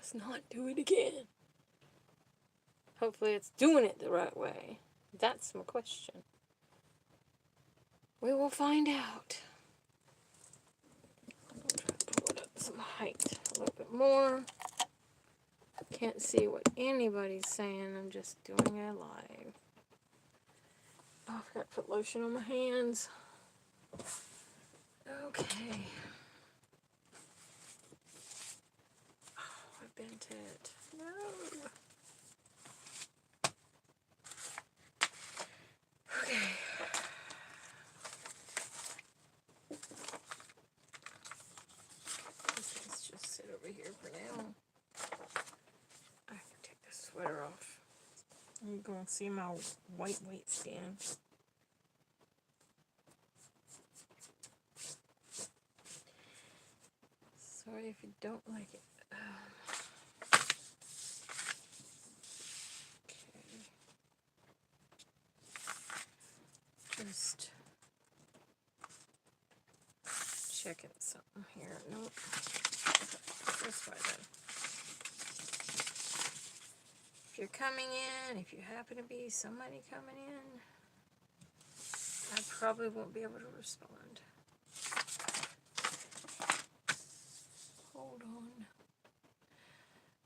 does not do it again. Hopefully it's doing it the right way. That's my question. We will find out. I'm going to try to pull it up some height a little bit more. Can't see what anybody's saying. I'm just doing it live. Oh, I forgot to put lotion on my hands. Okay. Oh, I bent it. No. Okay. Let's just sit over here for now. I have to take this sweater off. You're going to see my white weight stand. Sorry if you don't like it. Okay. Just checking something here. Nope. This way then. If you're coming in, if you happen to be somebody coming in, I probably won't be able to respond. Hold on.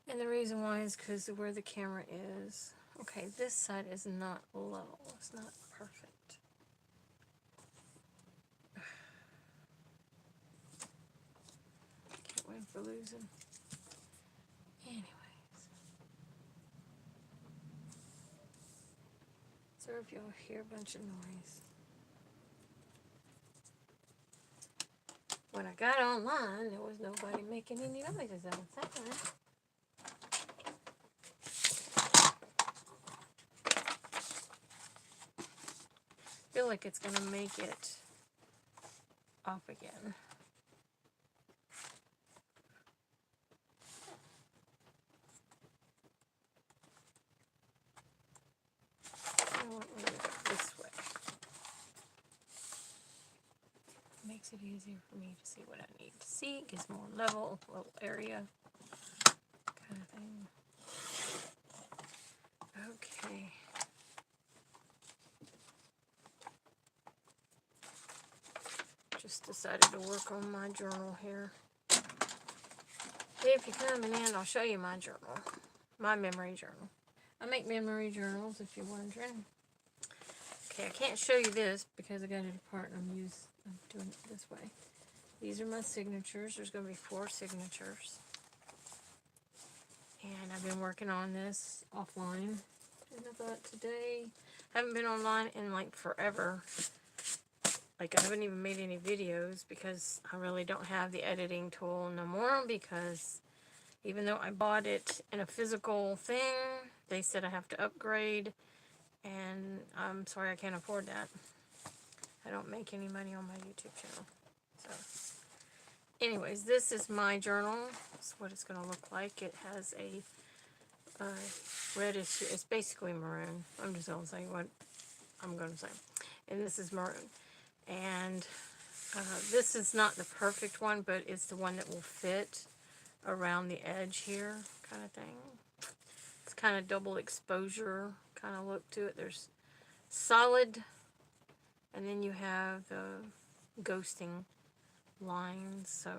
And the reason why is because of where the camera is. Okay, this side is not low. It's not perfect. Can't win for losing. Anyways. Sorry if y'all hear a bunch of noise. When I got online, there was nobody making any noises outside. I feel like it's gonna make it off again. I want to go this way. Makes it easier for me to see what I need to see. Gives more level, little area kind of thing. Okay. Just decided to work on my journal here. If you're coming in, I'll show you my journal. My memory journal. I make memory journals if you're wondering. Okay, I can't show you this because I got it apart and I'm doing it this way. These are my signatures. There's going to be 4 signatures. And I've been working on this offline. And I thought today, I haven't been online in like forever. Like I haven't even made any videos because I really don't have the editing tool no more, because even though I bought it in a physical thing, they said I have to upgrade, and I'm sorry I can't afford that. I don't make any money on my YouTube channel. So anyways, this is my journal. That's what it's going to look like. It has a reddish, it's basically maroon. I'm just going to say what I'm going to say. And this is maroon. And this is not the perfect one, but it's the one that will fit around the edge here, kind of thing. It's kind of double exposure kind of look to it. There's solid, and then you have the ghosting lines. So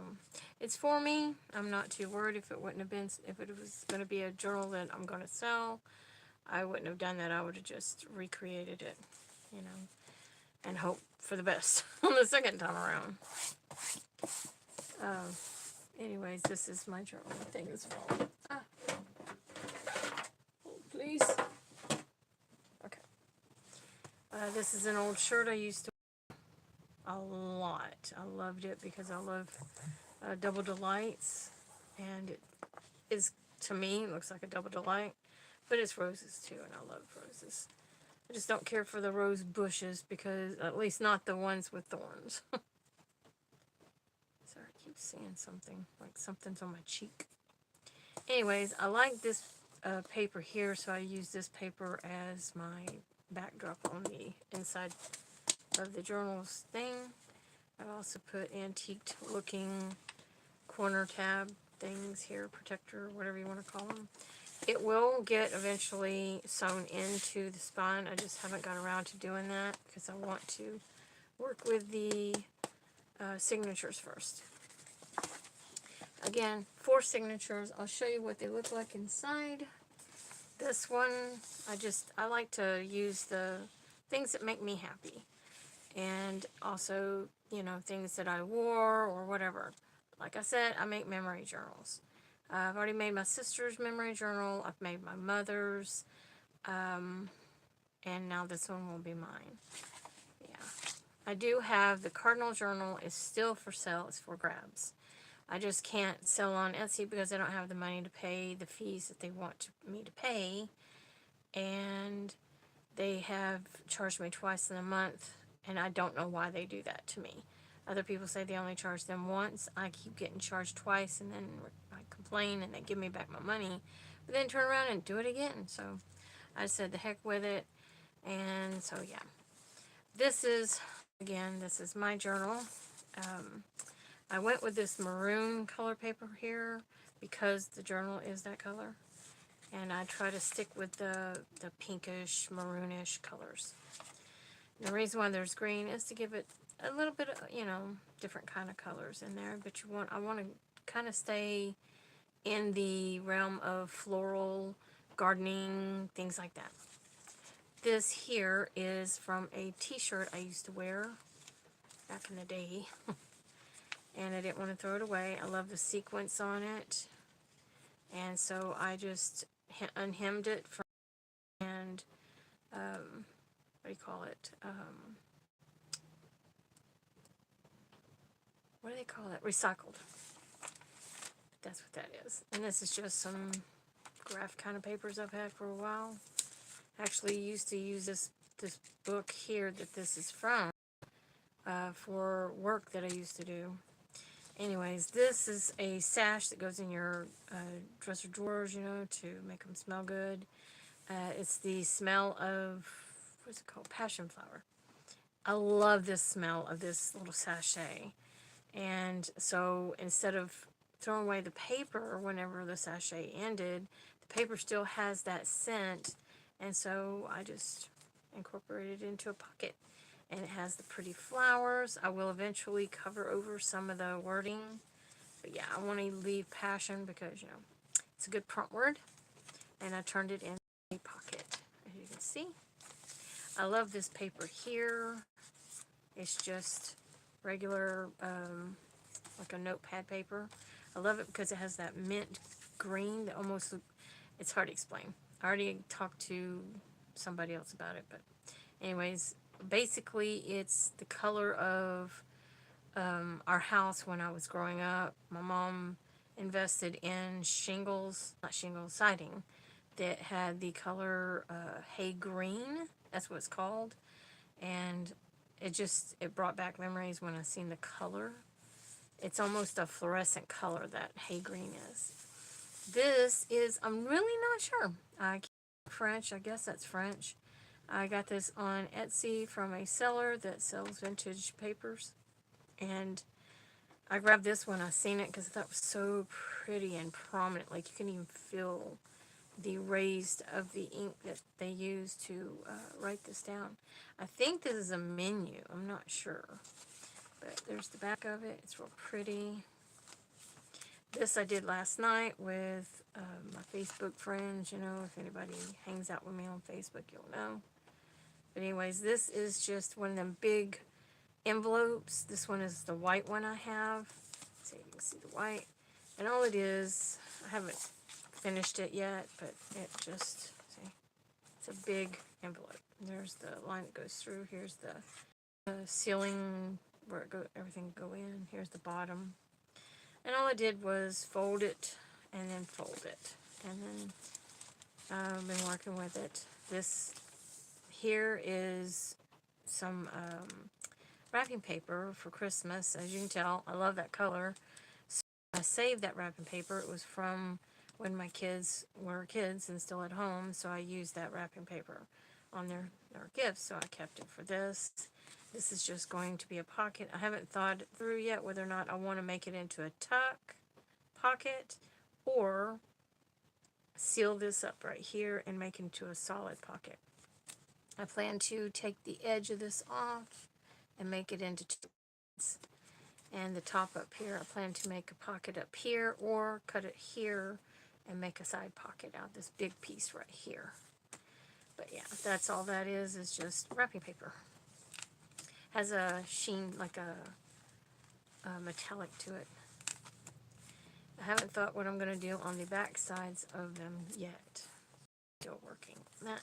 it's for me. I'm not too worried. If it wouldn't have been, if it was going to be a journal that I'm going to sell, I wouldn't have done that. I would have just recreated it, you know, and hope for the best on the second time around. Anyways, this is my journaling thing as well. Hold, please. Okay. This is an old shirt I used to wear a lot. I loved it because I love Double Delights, and it is, to me, it looks like a Double Delight, but it's roses too, and I love roses. I just don't care for the rose bushes, because at least not the ones with thorns. Sorry, I keep seeing something, like something's on my cheek. Anyways, I like this paper here, so I use this paper as my backdrop on the inside of the journals thing. I also put antiqued looking corner tab things here, protector, whatever you want to call them. It will get eventually sewn into the spine. I just haven't got around to doing that because I want to work with the signatures first. Again, 4 signatures. I'll show you what they look like inside. This one, I like to use the things that make me happy. And also, you know, things that I wore or whatever. Like I said, I make memory journals. I've already made my sister's memory journal. I've made my mother's. And now this one will be mine. Yeah. I do have the Cardinal journal is still for sale. It's for grabs. I just can't sell on Etsy because I don't have the money to pay the fees that they want me to pay. And they have charged me twice in a month, and I don't know why they do that to me. Other people say they only charge them once. I keep getting charged twice, and then I complain, and they give me back my money, but then turn around and do it again. So I said the heck with it, and so yeah. This is, again, this is my journal. I went with this maroon color paper here because the journal is that color. And I try to stick with the pinkish, maroonish colors. And the reason why there's green is to give it a little bit of, you know, different kind of colors in there. But I want to kind of stay in the realm of floral, gardening, things like that. This here is from a t-shirt I used to wear back in the day. And I didn't want to throw it away. I love the sequins on it. And so I just unhemmed it from, and, what do you call it? What do they call it? Recycled. That's what that is. And this is just some graph kind of papers I've had for a while. Actually used to use this book here that this is from for work that I used to do. Anyways, this is a sash that goes in your dresser drawers, you know, to make them smell good. It's the smell of, what's it called? Passion flower. I love this smell of this little sachet. And so instead of throwing away the paper whenever the sachet ended, the paper still has that scent. And so I just incorporated it into a pocket. And it has the pretty flowers. I will eventually cover over some of the wording. But yeah, I want to leave passion because, you know, it's a good prompt word. And I turned it in a pocket, as you can see. I love this paper here. It's just regular, like a notepad paper. I love it because it has that mint green that almost, it's hard to explain. I already talked to somebody else about it, but anyways, basically it's the color of our house when I was growing up. My mom invested in siding that had the color hay green. That's what it's called. And it brought back memories when I seen the color. It's almost a fluorescent color, that hay green is. This is, I'm really not sure. French, I guess that's French. I got this on Etsy from a seller that sells vintage papers. And I grabbed this when I seen it because I thought it was so pretty and prominent. Like you can even feel the raised of the ink that they use to write this down. I think this is a menu. I'm not sure. But there's the back of it. It's real pretty. This I did last night with my Facebook friends. You know, if anybody hangs out with me on Facebook, you'll know. But anyways, this is just one of them big envelopes. This one is the white one I have. So you can see the white. And all it is, I haven't finished it yet, but it just, see, it's a big envelope. There's the line that goes through. Here's the ceiling where everything go in. Here's the bottom. And all I did was fold it and then fold it. And then I've been working with it. This here is some wrapping paper for Christmas. As you can tell, I love that color. So I saved that wrapping paper. It was from when my kids were kids and still at home, so I used that wrapping paper on their gifts, so I kept it for this. This is just going to be a pocket. I haven't thought through yet whether or not I want to make it into a tuck pocket, or seal this up right here and make it into a solid pocket. I plan to take the edge of this off and make it into two pieces. And the top up here, I plan to make a pocket up here or cut it here and make a side pocket out of this big piece right here. But yeah, that's all that is just wrapping paper. Has a sheen, like a metallic to it. I haven't thought what I'm going to do on the back sides of them yet. Still working on that.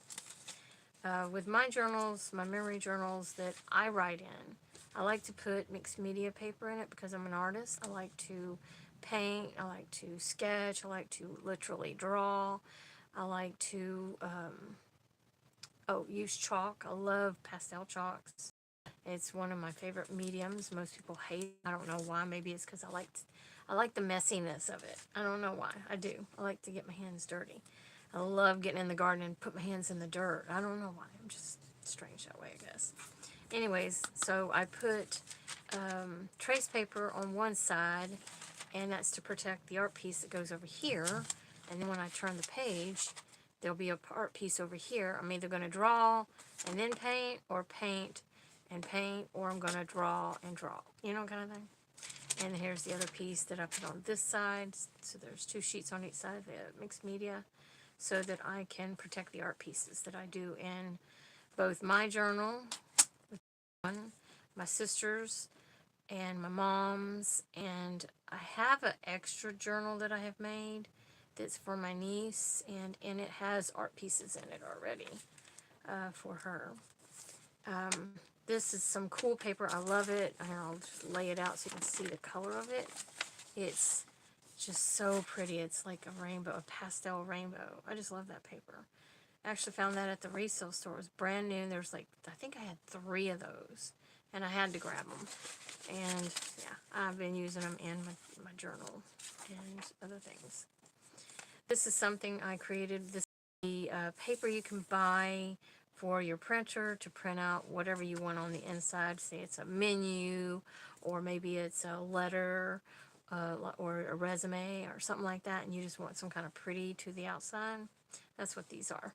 With my journals, my memory journals that I write in, I like to put mixed media paper in it because I'm an artist. I like to paint, I like to sketch, I like to literally draw, I like to use chalk. I love pastel chalks. It's one of my favorite mediums. Most people hate it. I don't know why. Maybe it's because I like the messiness of it. I don't know why. I do. I like to get my hands dirty. I love getting in the garden and put my hands in the dirt. I don't know why. I'm just strange that way, I guess. Anyways, so I put trace paper on one side, and that's to protect the art piece that goes over here. And then when I turn the page, there'll be a art piece over here. I'm either going to draw and then paint, or paint and paint, or I'm going to draw and draw. You know, kind of thing. And here's the other piece that I put on this side. So there's two sheets on each side of the mixed media, so that I can protect the art pieces that I do in both my journal, my sister's, and my mom's. And I have an extra journal that I have made that's for my niece, and in it has art pieces in it already for her. This is some cool paper. I love it. And I'll just lay it out so you can see the color of it. It's just so pretty. It's like a rainbow, a pastel rainbow. I just love that paper. I actually found that at the resale store. It was brand new. There's like, I think I had 3 of those, and I had to grab them. And yeah, I've been using them in my journal and other things. This is something I created. This is the paper you can buy for your printer to print out whatever you want on the inside. Say it's a menu, or maybe it's a letter, or a resume or something like that, and you just want some kind of pretty to the outside. That's what these are.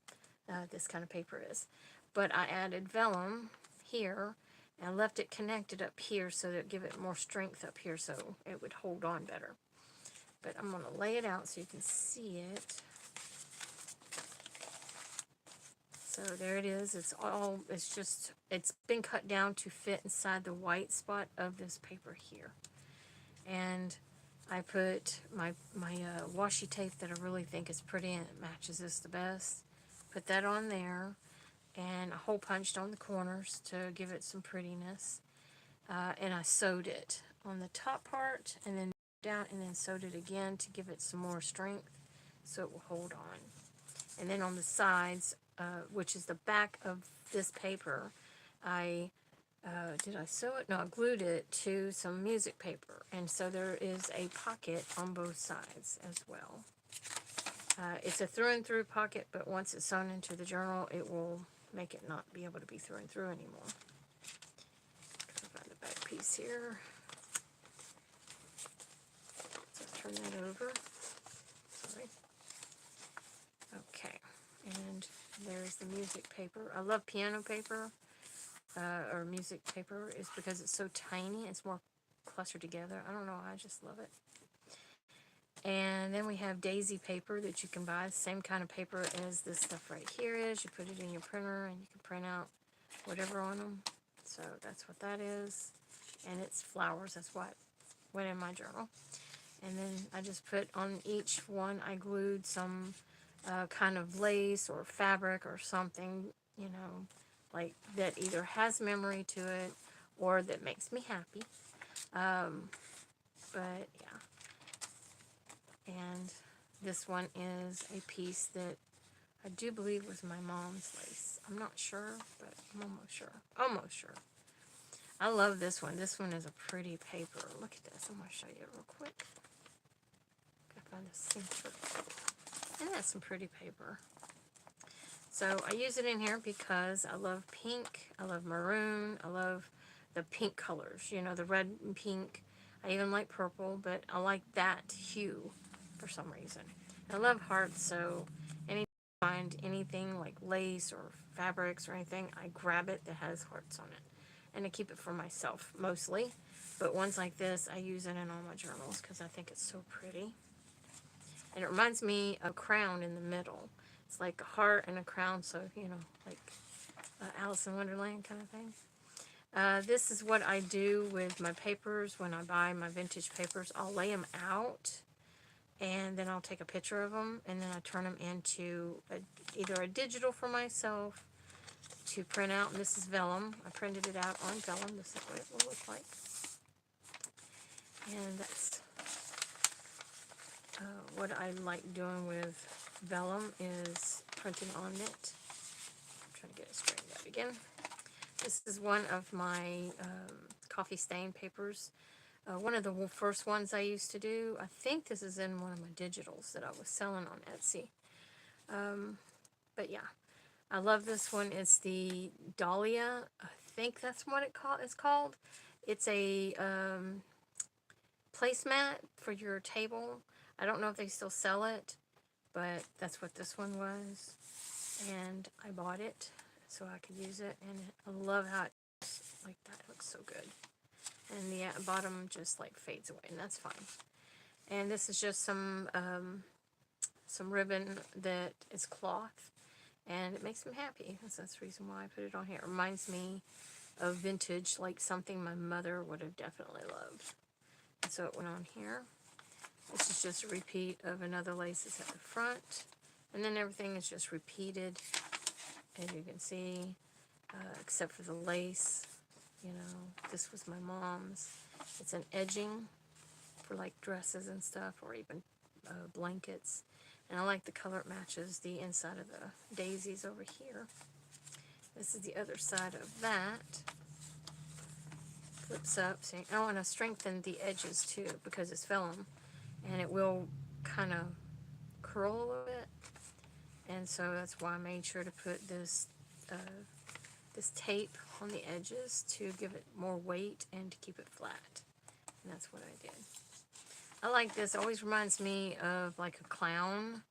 This kind of paper is. But I added vellum here and left it connected up here so that it give it more strength up here so it would hold on better. But I'm going to lay it out so you can see it. So there it is. It's been cut down to fit inside the white spot of this paper here. And I put my washi tape that I really think is pretty and it matches this the best. Put that on there, and a hole punched on the corners to give it some prettiness. And I sewed it on the top part, and then down, and then sewed it again to give it some more strength so it will hold on. And then on the sides, which is the back of this paper, did I sew it? No, I glued it to some music paper. And so there is a pocket on both sides as well. It's a through and through pocket, but once it's sewn into the journal, it will make it not be able to be through and through anymore. Find the back piece here. So turn that over. Sorry. Okay, and there's the music paper. I love piano paper, or music paper, is because it's so tiny. It's more clustered together. I don't know, I just love it. And then we have daisy paper that you can buy. Same kind of paper as this stuff right here is. You put it in your printer and you can print out whatever on them. So that's what that is. And it's flowers. That's what went in my journal. And then I just put on each one, I glued some kind of lace or fabric or something, you know, like that either has memory to it or that makes me happy. But yeah. And this one is a piece that I do believe was my mom's lace. I'm not sure, but I'm almost sure. Almost sure. I love this one. This one is a pretty paper. Look at this. I'm going to show you it real quick. Gotta find the center. And that's some pretty paper. So I use it in here because I love pink. I love maroon. I love the pink colors. You know, the red and pink. I even like purple, but I like that hue for some reason. I love hearts, so anytime I find anything like lace or fabrics or anything, I grab it that has hearts on it. And I keep it for myself, mostly. But ones like this, I use it in all my journals because I think it's so pretty. And it reminds me of a crown in the middle. It's like a heart and a crown, so, you know, like Alice in Wonderland kind of thing. This is what I do with my papers when I buy my vintage papers. I'll lay them out, and then I'll take a picture of them, and then I turn them into either a digital for myself to print out. And this is vellum. I printed it out on vellum. This is what it will look like. And that's what I like doing with vellum is printing on it. I'm trying to get it straightened out again. This is one of my coffee stain papers. One of the first ones I used to do. I think this is in one of my digitals that I was selling on Etsy. But yeah, I love this one. It's the Dahlia. I think that's what it's called. It's a placemat for your table. I don't know if they still sell it, but that's what this one was. And I bought it so I could use it. And I love how it's like that. It looks so good. And the bottom just like fades away, and that's fine. And this is just some ribbon that is cloth, and it makes me happy. That's the reason why I put it on here. It reminds me of vintage, like something my mother would have definitely loved. And so it went on here. This is just a repeat of another lace that's at the front, and then everything is just repeated, as you can see, except for the lace. You know, this was my mom's. It's an edging for like dresses and stuff, or even blankets. And I like the color it matches the inside of the daisies over here. This is the other side of that. Flips up. See, I want to strengthen the edges too because it's vellum, and it will kind of curl a little bit. And so that's why I made sure to put this tape on the edges to give it more weight and to keep it flat. And that's what I did. I like this. It always reminds me of like a clown.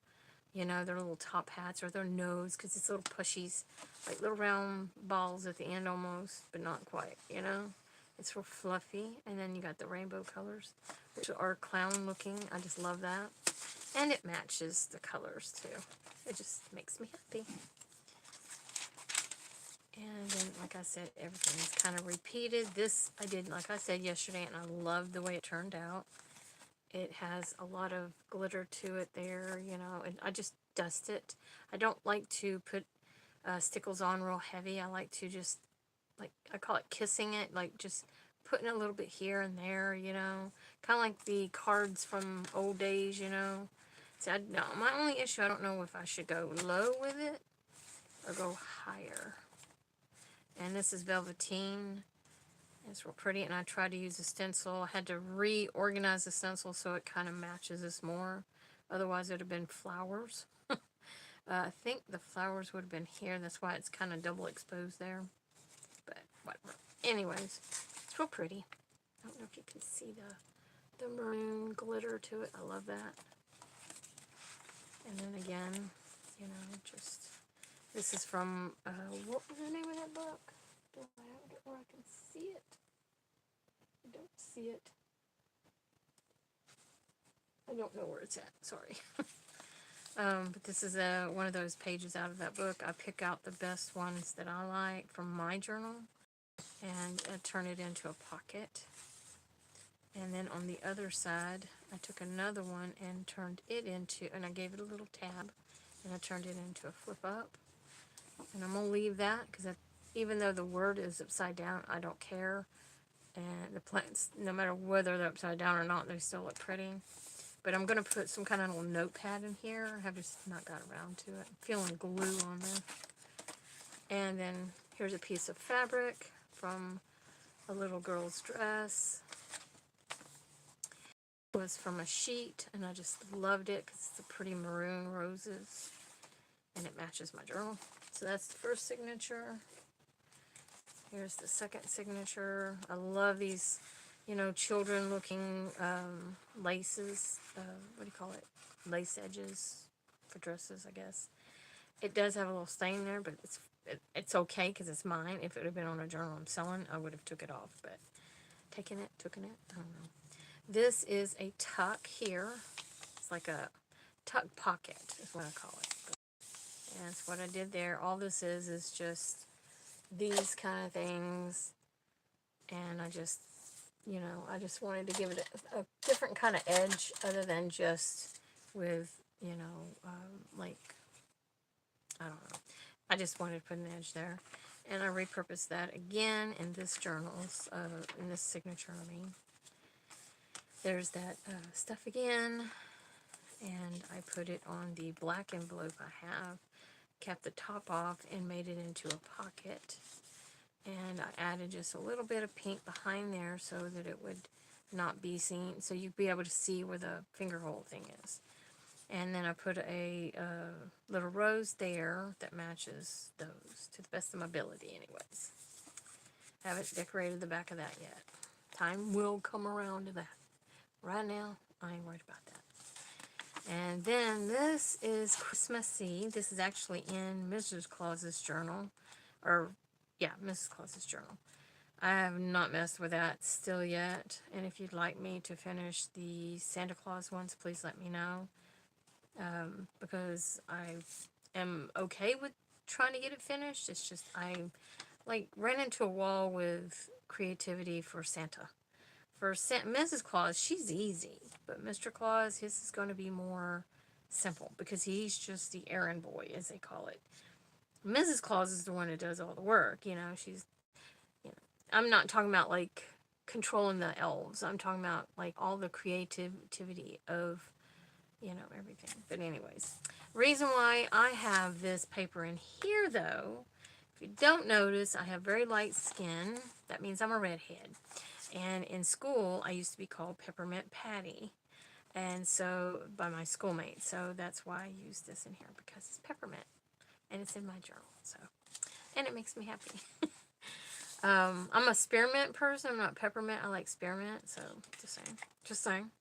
You know, their little top hats or their nose, because it's little pushies, like little round balls at the end almost, but not quite, you know. It's real fluffy. And then you got the rainbow colors, which are clown looking. I just love that. And it matches the colors too. It just makes me happy. And then, like I said, everything's kind of repeated. This I did, like I said yesterday, and I love the way it turned out. It has a lot of glitter to it there, you know, and I just dust it. I don't like to put stickles on real heavy. I like to just, like, I call it kissing it, like just putting a little bit here and there, you know. Kind of like the cards from old days, you know. So, no, my only issue, I don't know if I should go low with it or go higher. And this is Velveteen. It's real pretty, and I tried to use a stencil. I had to reorganize the stencil so it kind of matches this more. Otherwise, it would have been flowers. I think the flowers would have been here. That's why it's kind of double exposed there. But whatever. Anyways, it's real pretty. I don't know if you can see the maroon glitter to it. I love that. And then again, you know, just... This is from, what was the name of that book? Do I have it where I can see it? I don't see it. I don't know where it's at. Sorry. But this is one of those pages out of that book. I pick out the best ones that I like from my journal and turn it into a pocket. And then on the other side, I took another one and turned it into, and I gave it a little tab, and I turned it into a flip up. And I'm going to leave that because even though the word is upside down, I don't care. And the plants, no matter whether they're upside down or not, they still look pretty. But I'm going to put some kind of little notepad in here. I have just not got around to it. I'm feeling glue on there. And then here's a piece of fabric from a little girl's dress. It was from a sheet, and I just loved it because it's the pretty maroon roses. And it matches my journal. So that's the first signature. Here's the second signature. I love these, you know, children looking laces, what do you call it? Lace edges for dresses, I guess. It does have a little stain there, but it's okay because it's mine. If it would have been on a journal I'm selling, I would have took it off, but taking it, I don't know. This is a tuck here. It's like a tuck pocket is what I call it. And that's what I did there. All this is just these kind of things, and I just, you know, I just wanted to give it a different kind of edge other than just with, you know, like, I don't know. I just wanted to put an edge there. And I repurposed that again in this journals, in this signature, I mean. There's that stuff again. And I put it on the black envelope I have. Kept the top off and made it into a pocket. And I added just a little bit of pink behind there so that it would not be seen, so you'd be able to see where the finger hole thing is. And then I put a little rose there that matches those to the best of my ability anyways. Haven't decorated the back of that yet. Time will come around to that. Right now, I ain't worried about that. And then this is Christmassy. This is actually in Mrs. Claus's journal. Or, yeah, Mrs. Claus's journal. I have not messed with that still yet. And if you'd like me to finish the Santa Claus ones, please let me know. Because I am okay with trying to get it finished. It's just I like ran into a wall with creativity for Santa. For Mrs. Claus, she's easy, but Mr. Claus, his is going to be more simple because he's just the errand boy, as they call it. Mrs. Claus is the one that does all the work. You know, she's, you know, I'm not talking about like controlling the elves. I'm talking about like all the creativity of, you know, everything. But anyways, reason why I have this paper in here though, if you don't notice, I have very light skin. That means I'm a redhead. And in school, I used to be called Peppermint Patty. And so, by my schoolmates. So that's why I use this in here, because it's peppermint. And it's in my journal, so. And it makes me happy. I'm a spearmint person. I'm not peppermint. I like spearmint, so just saying. Just saying.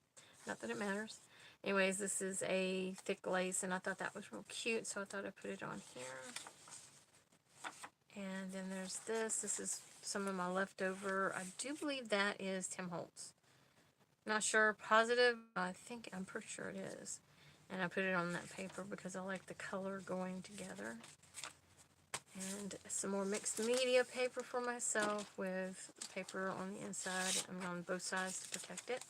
Not that it matters. Anyways, this is a thick lace, and I thought that was real cute, so I thought I'd put it on here. And then there's this. This is some of my leftover. I do believe that is Tim Holtz. Not sure, positive. I'm pretty sure it is. And I put it on that paper because I like the color going together. And some more mixed media paper for myself with paper on the inside and on both sides to protect it.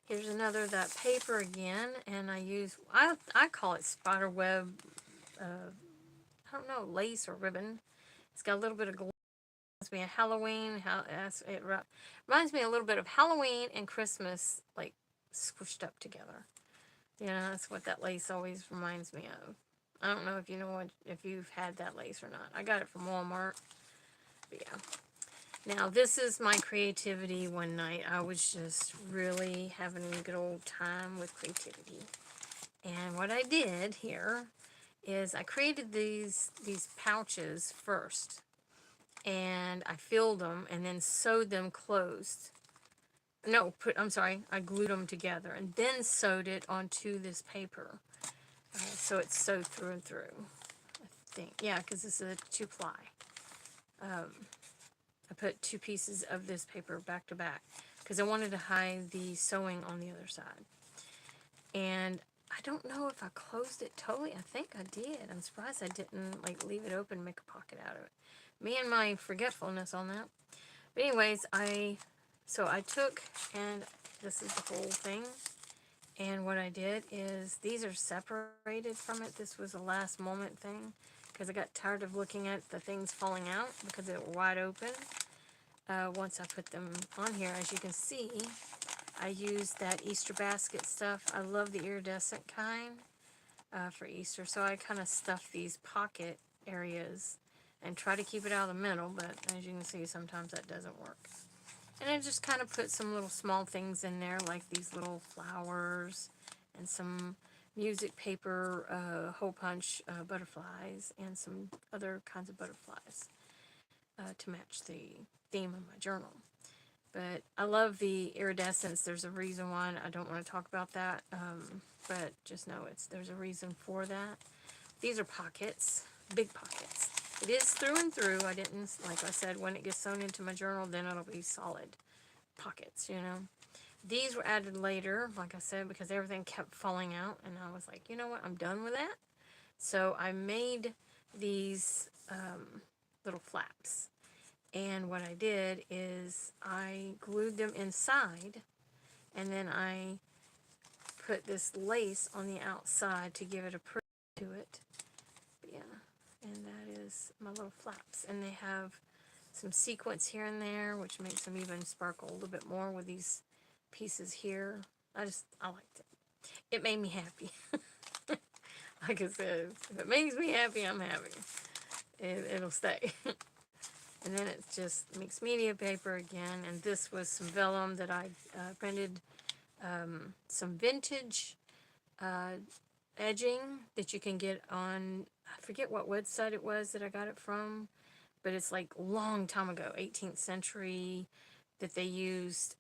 Here's another that paper again, and I call it spider web, I don't know, lace or ribbon. It's got a little bit of glue. It reminds me of Halloween. It reminds me a little bit of Halloween and Christmas, like squished up together. You know, that's what that lace always reminds me of. I don't know if you know if you've had that lace or not. I got it from Walmart. But yeah. Now, this is my creativity one night. I was just really having a good old time with creativity. And what I did here is I created these pouches first. And I filled them and then sewed them closed. No, I glued them together and then sewed it onto this paper. So it's sewed through and through, I think. Yeah, because this is a 2-ply. I put 2 pieces of this paper back to back because I wanted to hide the sewing on the other side. And I don't know if I closed it totally. I think I did. I'm surprised I didn't like leave it open and make a pocket out of it. Me and my forgetfulness on that. But anyways, so I took, and this is the whole thing. And what I did is, these are separated from it. This was a last moment thing, because I got tired of looking at the things falling out, because they were wide open. Once I put them on here, as you can see, I used that Easter basket stuff. I love the iridescent kind for Easter, so I kind of stuffed these pocket areas and try to keep it out of the middle, but as you can see, sometimes that doesn't work. And I just kind of put some little small things in there, like these little flowers and some music paper, hole punch butterflies, and some other kinds of butterflies to match the theme of my journal. But I love the iridescence. There's a reason why. I don't want to talk about that, but just know there's a reason for that. These are pockets, big pockets. It is through and through. I didn't, like I said, when it gets sewn into my journal, then it'll be solid pockets, you know. These were added later, like I said, because everything kept falling out, and I was like, you know what, I'm done with that. So I made these little flaps. And what I did is I glued them inside, and then I put this lace on the outside to give it a pretty to it. But yeah, and that is my little flaps. And they have some sequins here and there, which makes them even sparkle a little bit more with these pieces here. I liked it. It made me happy. Like I said, if it makes me happy, I'm happy. It'll stay. And then it's just mixed media paper again. And this was some vellum that I printed. Some vintage edging that you can get on, I forget what website it was that I got it from. But it's like long time ago, 18th century, that they used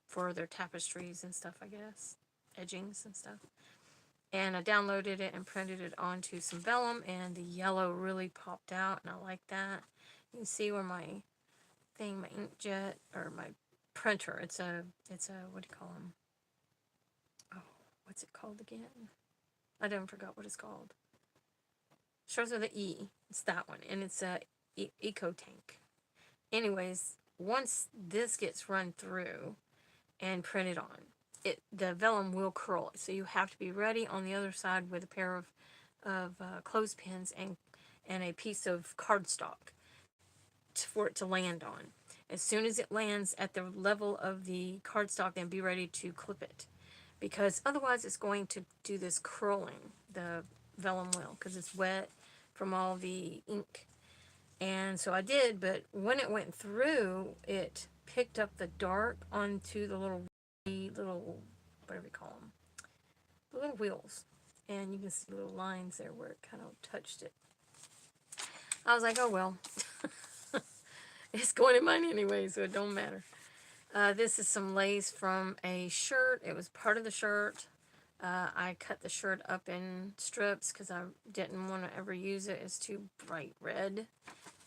for their tapestries and stuff, I guess. Edgings and stuff. And I downloaded it and printed it onto some vellum, and the yellow really popped out, and I like that. You can see where my inkjet, or my printer, it's a, what do you call them? Oh, what's it called again? I don't forgot what it's called. Starts with an E. It's that one, and it's a Eco Tank. Anyways, once this gets run through and printed on, the vellum will curl. So you have to be ready on the other side with a pair of clothespins and a piece of cardstock for it to land on. As soon as it lands at the level of the cardstock, then be ready to clip it, because otherwise it's going to do this curling, the vellum will, because it's wet from all the ink. And so I did, but when it went through, it picked up the dark onto the little, whatever you call them, the little wheels. And you can see little lines there where it kind of touched it. I was like, oh well. It's going in mine anyway, so it don't matter. This is some lace from a shirt. It was part of the shirt. I cut the shirt up in strips because I didn't want to ever use it. It's too bright red.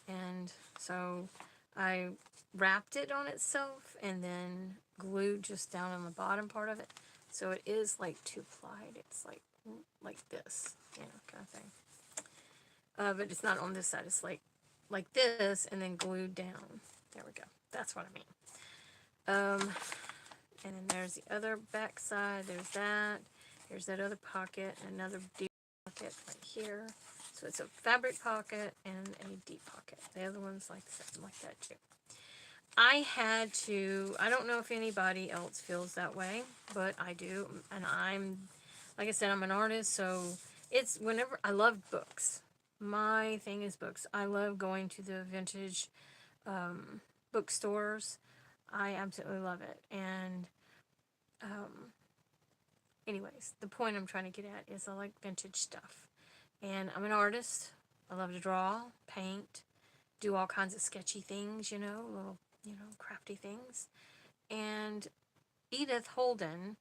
And so I wrapped it on itself and then glued just down on the bottom part of it. So it is like two-plied. It's like this, you know, kind of thing. But it's not on this side. It's like this and then glued down. There we go. That's what I mean. And then there's the other back side. There's that. Here's that other pocket. Another deep pocket right here. So it's a fabric pocket and a deep pocket. The other one's like that too. I had to, I don't know if anybody else feels that way, but I do. And like I said, I'm an artist, so it's whenever, I love books. My thing is books. I love going to the vintage bookstores. I absolutely love it. And anyways, the point I'm trying to get at is I like vintage stuff. And I'm an artist. I love to draw, paint, do all kinds of sketchy things, little, crafty things. And Edith Holden,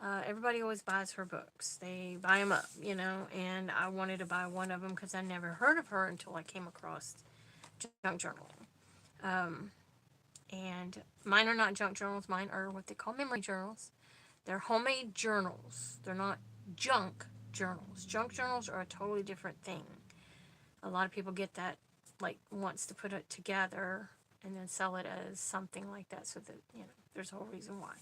everybody always buys her books. They buy them up, and I wanted to buy one of them because I never heard of her until I came across junk journaling. And mine are not junk journals. Mine are what they call memory journals. They're homemade journals. They're not junk journals. Junk journals are a totally different thing. A lot of people get that, wants to put it together and then sell it as something like that, so that, there's a whole reason why.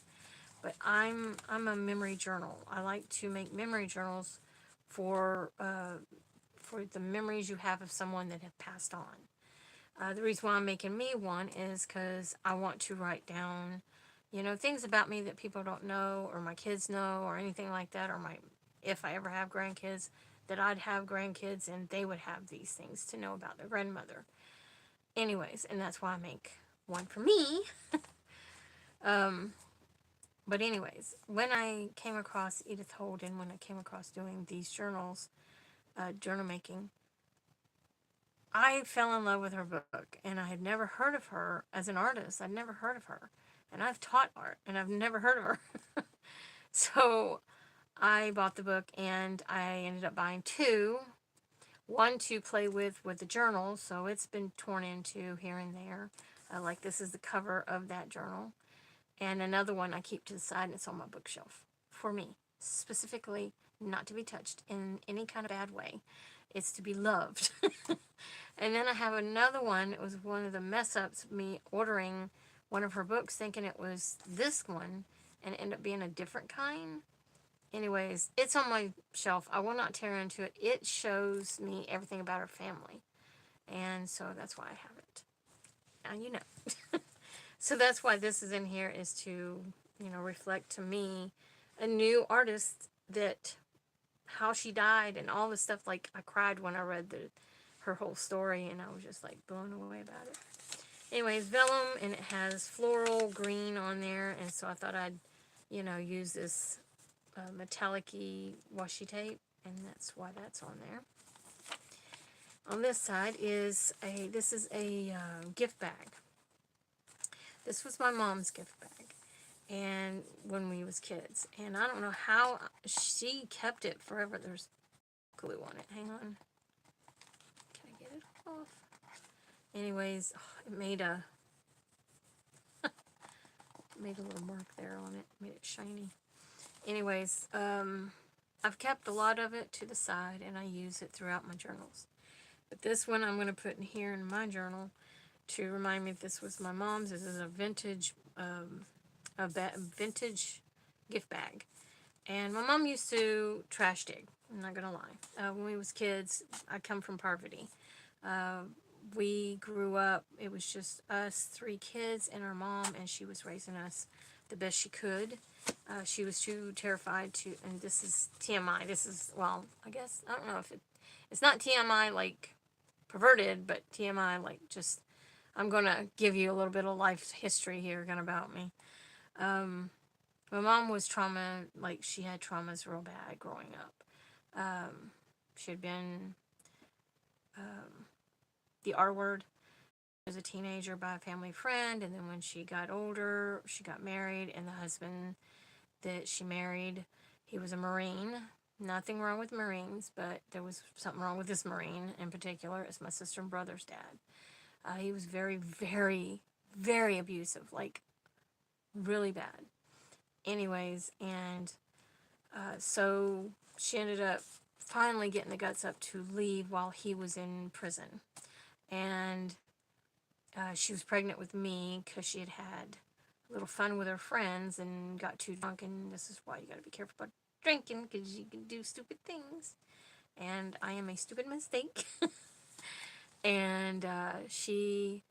But I'm a memory journal. I like to make memory journals for the memories you have of someone that have passed on. The reason why I'm making me one is because I want to write down, things about me that people don't know, or my kids know, or anything like that, or if I ever have grandkids, that I'd have grandkids and they would have these things to know about their grandmother. Anyways, and that's why I make one for me. But anyways, when I came across Edith Holden, when I came across doing these journals, journal making, I fell in love with her book, and I had never heard of her as an artist. I'd never heard of her. and I've taught art, and I've never heard of her. So I bought the book, and I ended up buying two. One to play with the journal, so it's been torn into here and there. Like this is the cover of that journal. And another one I keep to the side, and it's on my bookshelf for me, specifically not to be touched in any kind of bad way. It's to be loved. And then I have another one. It was one of the mess ups, me ordering one of her books thinking it was this one, and it ended up being a different kind. Anyways, it's on my shelf. I will not tear into it. It shows me everything about her family. And so that's why I have it. Now you know. So that's why this is in here, is to, reflect to me a new artist, that how she died and all the stuff. Like, I cried when I read her whole story, and I was just like blown away about it. Anyways, vellum, and it has floral green on there, and so I thought I'd, use this metallic-y washi tape, and that's why that's on there. On this side is this is a gift bag. This was my mom's gift bag, and when we was kids, and I don't know how she kept it forever. There's glue on it. Hang on. Can I get it off? Anyways, it made a little mark there on it. Made it shiny. Anyways, I've kept a lot of it to the side, and I use it throughout my journals. But this one I'm going to put in here in my journal to remind me this was my mom's. This is a vintage, vintage gift bag. And my mom used to trash dig. I'm not going to lie. When we was kids, I come from poverty. We grew up, it was just us 3 kids and our mom, and she was raising us the best she could. She was too terrified to, and this is TMI. This is, well, I guess, I don't know if it's not TMI like perverted, but TMI like just, I'm going to give you a little bit of life history here again about me. My mom was like she had traumas real bad growing up. She had been the R word as a teenager by a family friend, and then when she got older, she got married, and the husband that she married, he was a Marine. Nothing wrong with Marines, but there was something wrong with this Marine in particular. It's my sister and brother's dad. He was very, very, very abusive, like really bad. Anyways, and so she ended up finally getting the guts up to leave while he was in prison. And she was pregnant with me because she had had a little fun with her friends and got too drunk, and this is why you got to be careful about drinking, because you can do stupid things, and I am a stupid mistake. And she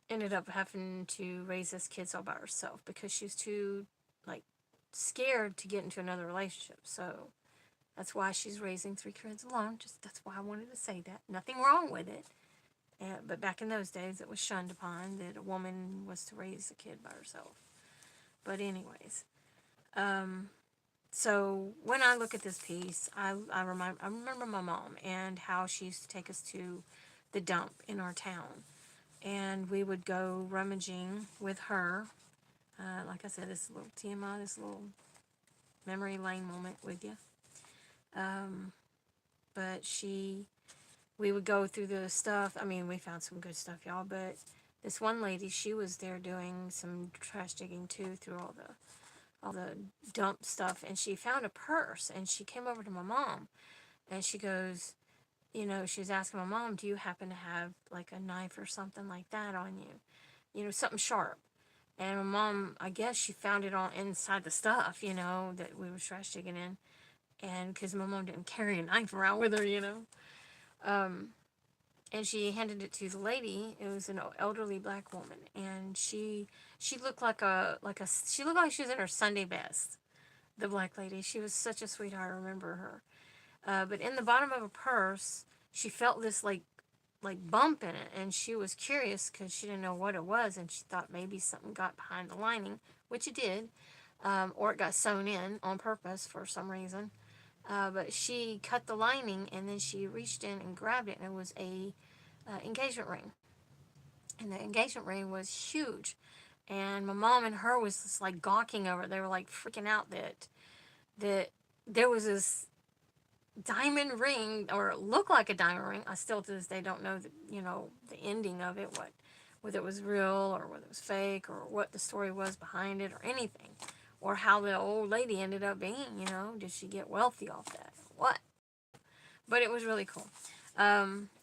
ended up having to raise us kids all by herself because she was too, like, scared to get into another relationship. So that's why she's raising 3 kids alone. That's why I wanted to say that. Nothing wrong with it. But back in those days, it was shunned upon that a woman was to raise a kid by herself. But anyways, so when I look at this piece, I remember my mom and how she used to take us to the dump in our town, and we would go rummaging with her. Like I said, this little TMI, this little memory lane moment with you. But we would go through the stuff. I mean, we found some good stuff, y'all, but this one lady, she was there doing some trash digging too through all the dump stuff, and she found a purse, and she came over to my mom, and she goes, she was asking my mom, do you happen to have like a knife or something like that on you? Something sharp. And my mom, I guess she found it all inside the stuff, that we were trash digging in. And because my mom didn't carry a knife around with her, and she handed it to the lady. It was an elderly black woman, and she looked she looked like she was in her Sunday best. The black lady, she was such a sweetheart. I remember her. But in the bottom of a purse, she felt this like bump in it, and she was curious because she didn't know what it was, and she thought maybe something got behind the lining, which it did, or it got sewn in on purpose for some reason. But she cut the lining, and then she reached in and grabbed it, and it was a engagement ring. And the engagement ring was huge. And my mom and her was just like gawking over it. They were like freaking out that there was this diamond ring, or it looked like a diamond ring. I still to this day don't know the ending of it, whether it was real or whether it was fake, or what the story was behind it, or anything, or how the old lady ended up being. Did she get wealthy off that? What? But it was really cool.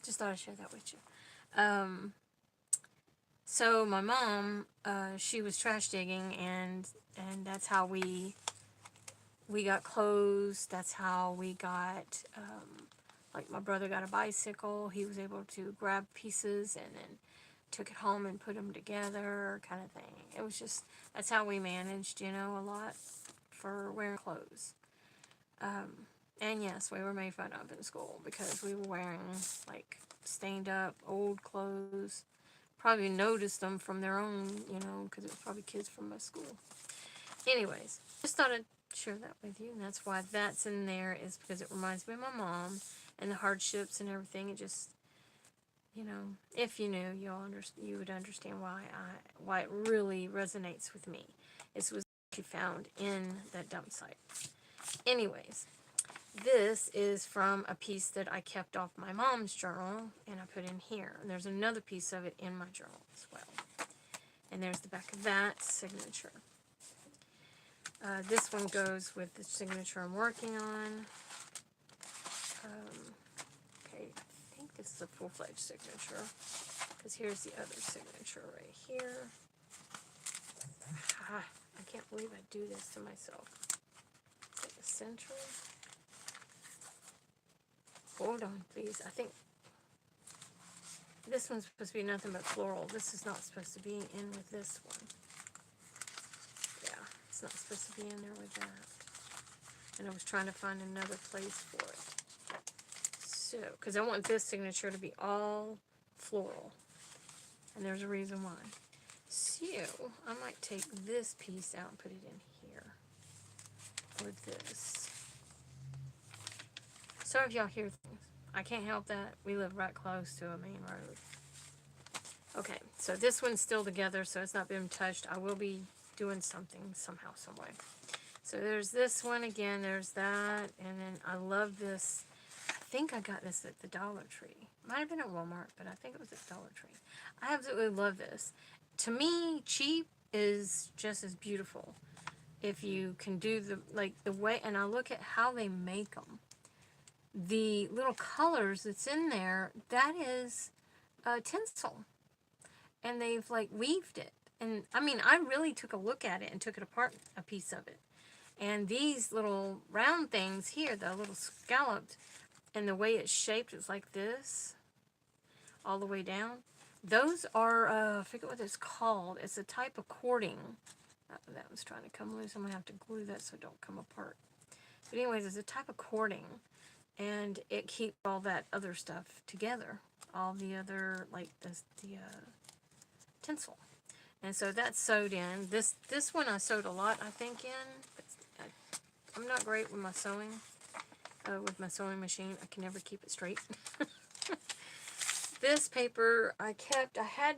Just thought I'd share that with you. So my mom, she was trash digging, and that's how we got clothes. That's how we got, like my brother got a bicycle. He was able to grab pieces and then took it home and put them together, kind of thing. It was just, that's how we managed, a lot for wearing clothes. And yes, we were made fun of in school because we were wearing like stained up old clothes. Probably noticed them from their own, because it was probably kids from my school. Anyways, just thought I'd share that with you, and that's why that's in there, is because it reminds me of my mom and the hardships and everything. It just, if you knew, you would understand why it really resonates with me. It was actually found in that dump site. Anyways, this is from a piece that I kept off my mom's journal, and I put in here. And there's another piece of it in my journal as well. And there's the back of that signature. This one goes with the signature I'm working on. Okay, I think this is a full-fledged signature, because here's the other signature right here. I can't believe I do this to myself. Is it essential? Hold on, please. I think this one's supposed to be nothing but floral. This is not supposed to be in with this one. Yeah, it's not supposed to be in there with that. And I was trying to find another place for it. So, because I want this signature to be all floral. And there's a reason why. So, I might take this piece out and put it in here. With this. Sorry if y'all hear things. I can't help that. We live right close to a main road. Okay, so this one's still together, so it's not been touched. I will be doing something somehow, some way. So there's this one again. There's that. And then I love this. I think I got this at the Dollar Tree. Might have been at Walmart, but I think it was at Dollar Tree. I absolutely love this. To me, cheap is just as beautiful. If you can do the way, and I look at how they make them. The little colors that's in there, that is tinsel. And they've like weaved it. And I mean, I really took a look at it and took it apart, a piece of it. And these little round things here, the little scalloped, and the way it's shaped is like this, all the way down. Those are, I forget what it's called. It's a type of cording. That was trying to come loose. I'm going to have to glue that so it don't come apart. But anyways, it's a type of cording. And it keeps all that other stuff together. All the other, like the tinsel. And so that's sewed in. This one I sewed a lot, I think, in. I'm not great with my sewing. With my sewing machine. I can never keep it straight. This paper I had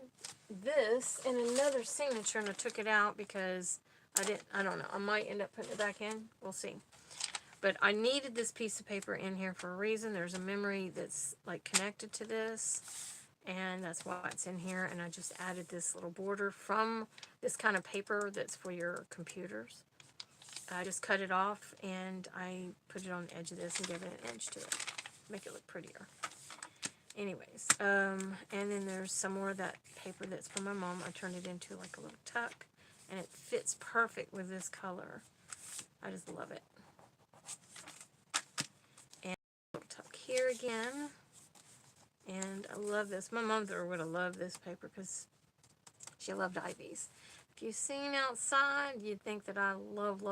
this in another signature, and I took it out because I don't know. I might end up putting it back in. We'll see. But I needed this piece of paper in here for a reason. There's a memory that's like connected to this, and that's why it's in here. And I just added this little border from this kind of paper that's for your computers. I just cut it off, and I put it on the edge of this and gave it an edge to it. Make it look prettier. Anyways, and then there's some more of that paper that's from my mom. I turned it into like a little tuck, and it fits perfect with this color. I just love it. Tuck here again, and I love this. My mother would have loved this paper because she loved ivies. If you've seen outside, you'd think that I love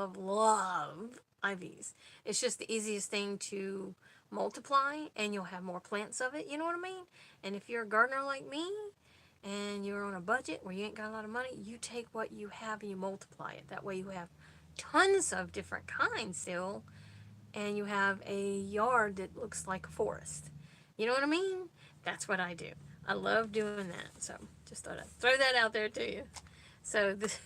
ivies. It's just the easiest thing to multiply, and you'll have more plants of it, you know what I mean? And if you're a gardener like me, and you're on a budget where you ain't got a lot of money, you take what you have and you multiply it. That way you have tons of different kinds still, and you have a yard that looks like a forest. You know what I mean? That's what I do. I love doing that. So just thought I'd throw that out there to you. So this,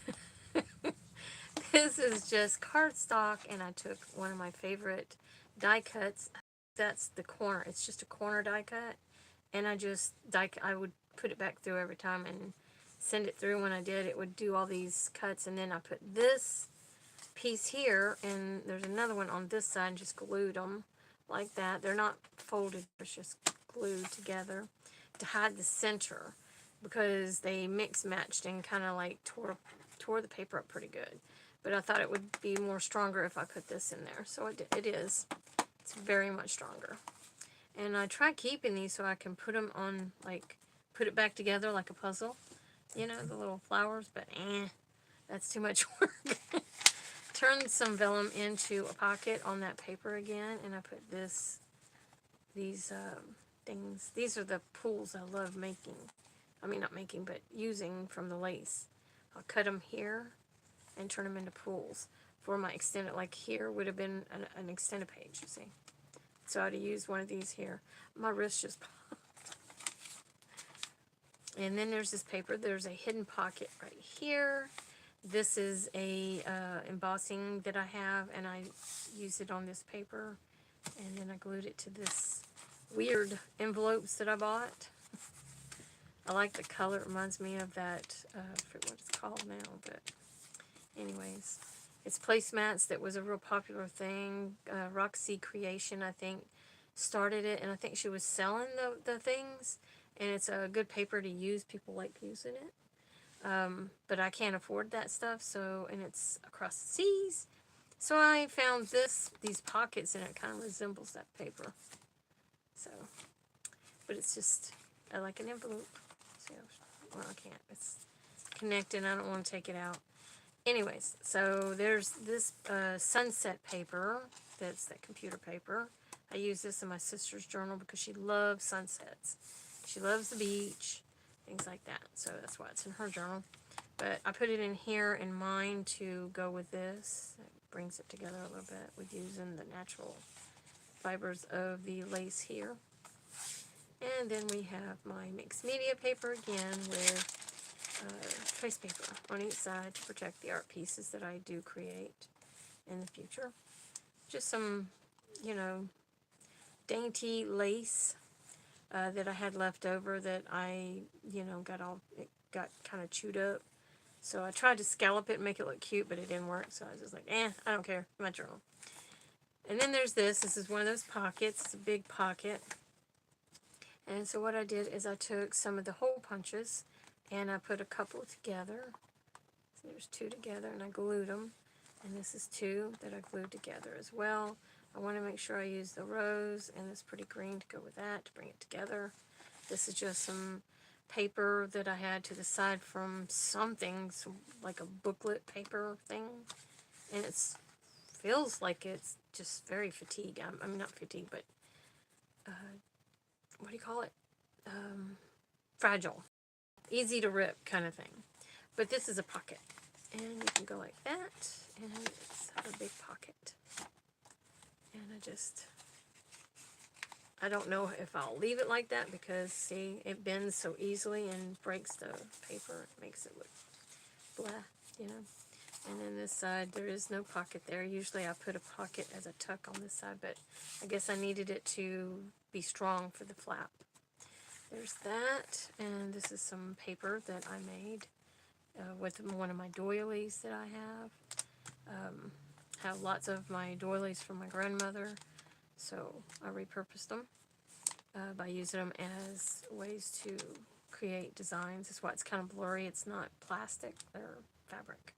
this is just cardstock, and I took one of my favorite die cuts. That's the corner. It's just a corner die cut, and I would put it back through every time and send it through. When I did, it would do all these cuts, and then I put this piece here, and there's another one on this side, and just glued them like that. They're not folded, it's just glued together to hide the center, because they mix matched and kind of like tore the paper up pretty good. But I thought it would be more stronger if I put this in there, so it is. It's very much stronger. And I try keeping these so I can put them on, like, put it back together like a puzzle. You know, the little flowers, but that's too much work. Turn some vellum into a pocket on that paper again, and I put these things. These are the pulls I love making. I mean, not making, but using from the lace. I'll cut them here and turn them into pulls for my extended, like here would have been an extended page, you see. So I'd use one of these here. My wrist just popped. And then there's this paper. There's a hidden pocket right here. This is a embossing that I have, and I used it on this paper. And then I glued it to this weird envelopes that I bought. I like the color. It reminds me of that, I forget what it's called now, but anyways. It's placemats that was a real popular thing. Roxy Creation, I think, started it, and I think she was selling the things, and it's a good paper to use. People like using it. But I can't afford that stuff, so, and it's across the seas. So I found these pockets, and it kind of resembles that paper. So, but it's just, I like an envelope. So, well, I can't. It's connected. I don't want to take it out. Anyways, so there's this sunset paper. That's that computer paper. I use this in my sister's journal because she loves sunsets. She loves the beach, things like that. So that's why it's in her journal. But I put it in here in mine to go with this. It brings it together a little bit with using the natural fibers of the lace here. And then we have my mixed media paper again with trace paper on each side to protect the art pieces that I do create in the future. Just some, you know, dainty lace that I had left over that I, you know, it got kind of chewed up. So I tried to scallop it and make it look cute, but it didn't work. So I was just like, I don't care. My journal. And then there's this. This is one of those pockets. It's a big pocket. And so what I did is I took some of the hole punches and I put a couple together. So there's two together, and I glued them. And this is two that I glued together as well. I want to make sure I use the rose and this pretty green to go with that to bring it together. This is just some paper that I had to the side from something, like a booklet paper thing. And it feels like it's just very fatigued. I mean, not fatigued, but what do you call it? Fragile. Easy to rip kind of thing. But this is a pocket. And you can go like that, and it's a big pocket. And I don't know if I'll leave it like that because, see, it bends so easily and breaks the paper. It makes it look blah, you know. And then this side, there is no pocket there. Usually I put a pocket as a tuck on this side, but I guess I needed it to be strong for the flap. There's that, and this is some paper that I made with one of my doilies that I have lots of my doilies from my grandmother, so I repurposed them by using them as ways to create designs. That's why it's kind of blurry. It's not plastic or fabric.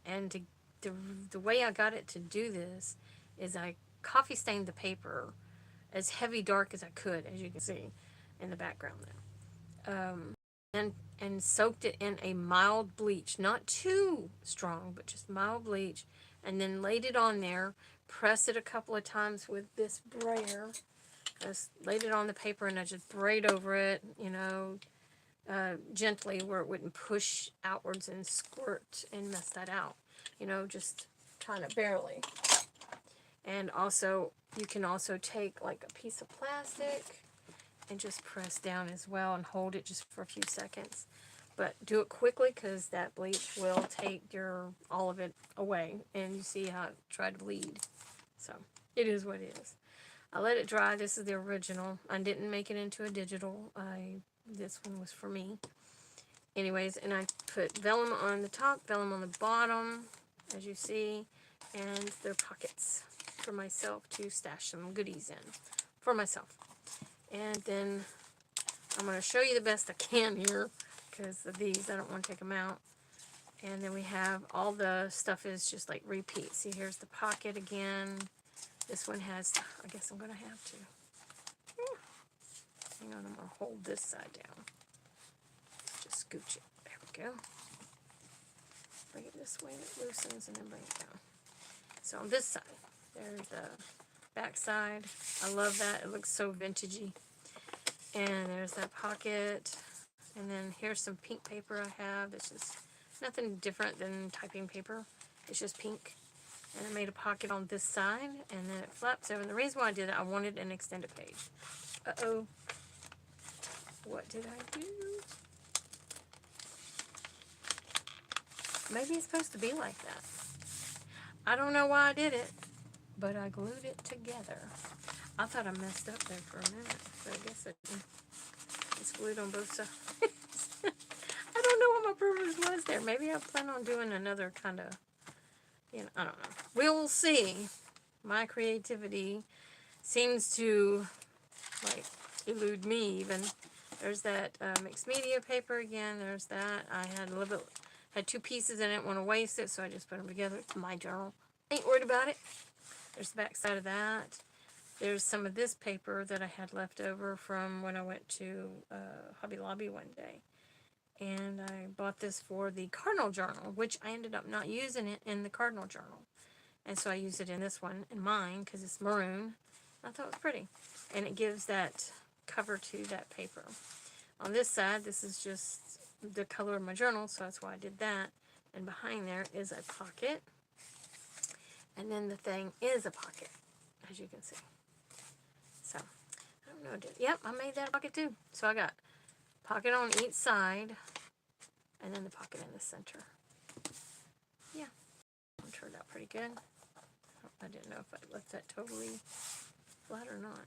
And the way I got it to do this is I coffee stained the paper as heavy dark as I could, as you can see in the background there. And soaked it in a mild bleach, not too strong, but just mild bleach, and then laid it on there, pressed it a couple of times with this brayer, just laid it on the paper, and I just braid over it, you know, gently where it wouldn't push outwards and squirt and mess that out, you know, just kind of barely. And also, you can also take like a piece of plastic and just press down as well and hold it just for a few seconds. But do it quickly because that bleach will take all of it away. And you see how it tried to bleed. So it is what it is. I let it dry. This is the original. I didn't make it into a digital. This one was for me. Anyways, and I put vellum on the top, vellum on the bottom, as you see, and they're pockets for myself to stash some goodies in for myself. And then I'm going to show you the best I can here because of these. I don't want to take them out. And then we have all the stuff is just like repeat. See, here's the pocket again. This one has, I guess I'm going to have to. Hang on, I'm going to hold this side down. Just scooch it. There we go. Bring it this way, it loosens, and then bring it down. So on this side, there's the back side. I love that. It looks so vintagey. And there's that pocket. And then here's some pink paper I have. It's just nothing different than typing paper. It's just pink. And I made a pocket on this side, and then it flaps over. And the reason why I did it, I wanted an extended page. Uh-oh. What did I do? Maybe it's supposed to be like that. I don't know why I did it, but I glued it together. I thought I messed up there for a minute, but I guess it's glued on both sides. I don't know what my purpose was there. Maybe I plan on doing another kind of, I don't know. We'll see. My creativity seems to, like, elude me even. There's that mixed media paper again. There's that. I had a little bit, had 2 pieces and I didn't want to waste it, so I just put them together. It's my journal. Ain't worried about it. There's the back side of that. There's some of this paper that I had left over from when I went to Hobby Lobby one day. And I bought this for the Cardinal Journal, which I ended up not using it in the Cardinal Journal. And so I used it in this one, in mine, because it's maroon. I thought it was pretty. And it gives that cover to that paper. On this side, this is just the color of my journal, so that's why I did that. And behind there is a pocket. And then the thing is a pocket, as you can see. So, I don't know. Yep, I made that a pocket too. So I got pocket on each side, and then the pocket in the center. Yeah, it turned out pretty good. I didn't know if I left that totally flat or not.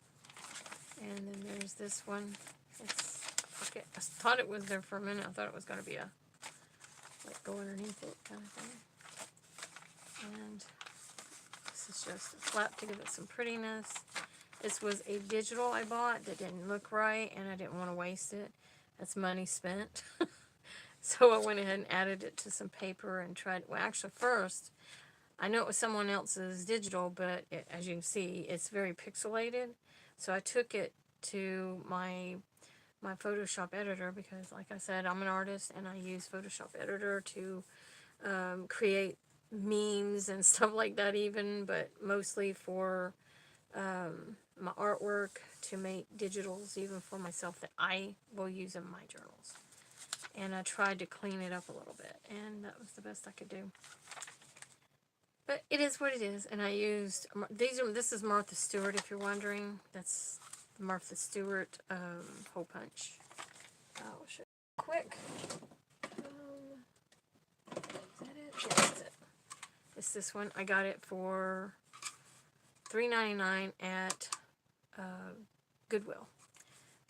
And then there's this one. It's a pocket. I thought it was there for a minute. I thought it was going to be like go underneath it kind of thing. And this is just a flap to give it some prettiness. This was a digital I bought that didn't look right, and I didn't want to waste it. That's money spent. So I went ahead and added it to some paper and tried, well, actually first, I know it was someone else's digital, but as you can see, it's very pixelated. So I took it to my Photoshop editor because, like I said, I'm an artist and I use Photoshop editor to create memes and stuff like that even, but mostly for my artwork, to make digitals even for myself that I will use in my journals. And I tried to clean it up a little bit, and that was the best I could do. But it is what it is, and I used, this is Martha Stewart, if you're wondering. That's the Martha Stewart hole punch. I'll show you quick. Is that it? Yeah, that's it. It's this one. I got it for $3.99 at Goodwill.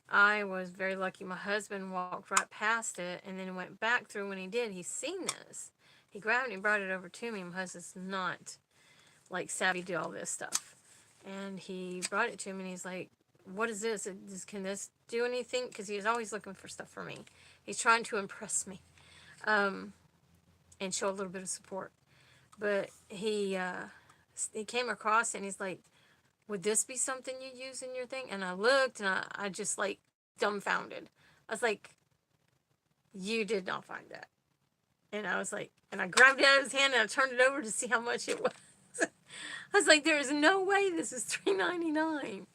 I was very lucky. My husband walked right past it and then went back through. When he did, he's seen this. He grabbed it and brought it over to me. My husband's not like savvy to all this stuff. And he brought it to me and he's like, what is this? Can this do anything? Because he's always looking for stuff for me. He's trying to impress me and show a little bit of support. But he came across it and he's like, would this be something you use in your thing? And I looked and I just like dumbfounded. I was like, you did not find that. And I was like, and I grabbed it out of his hand and I turned it over to see how much it was. I was like, there is no way this is $3.99.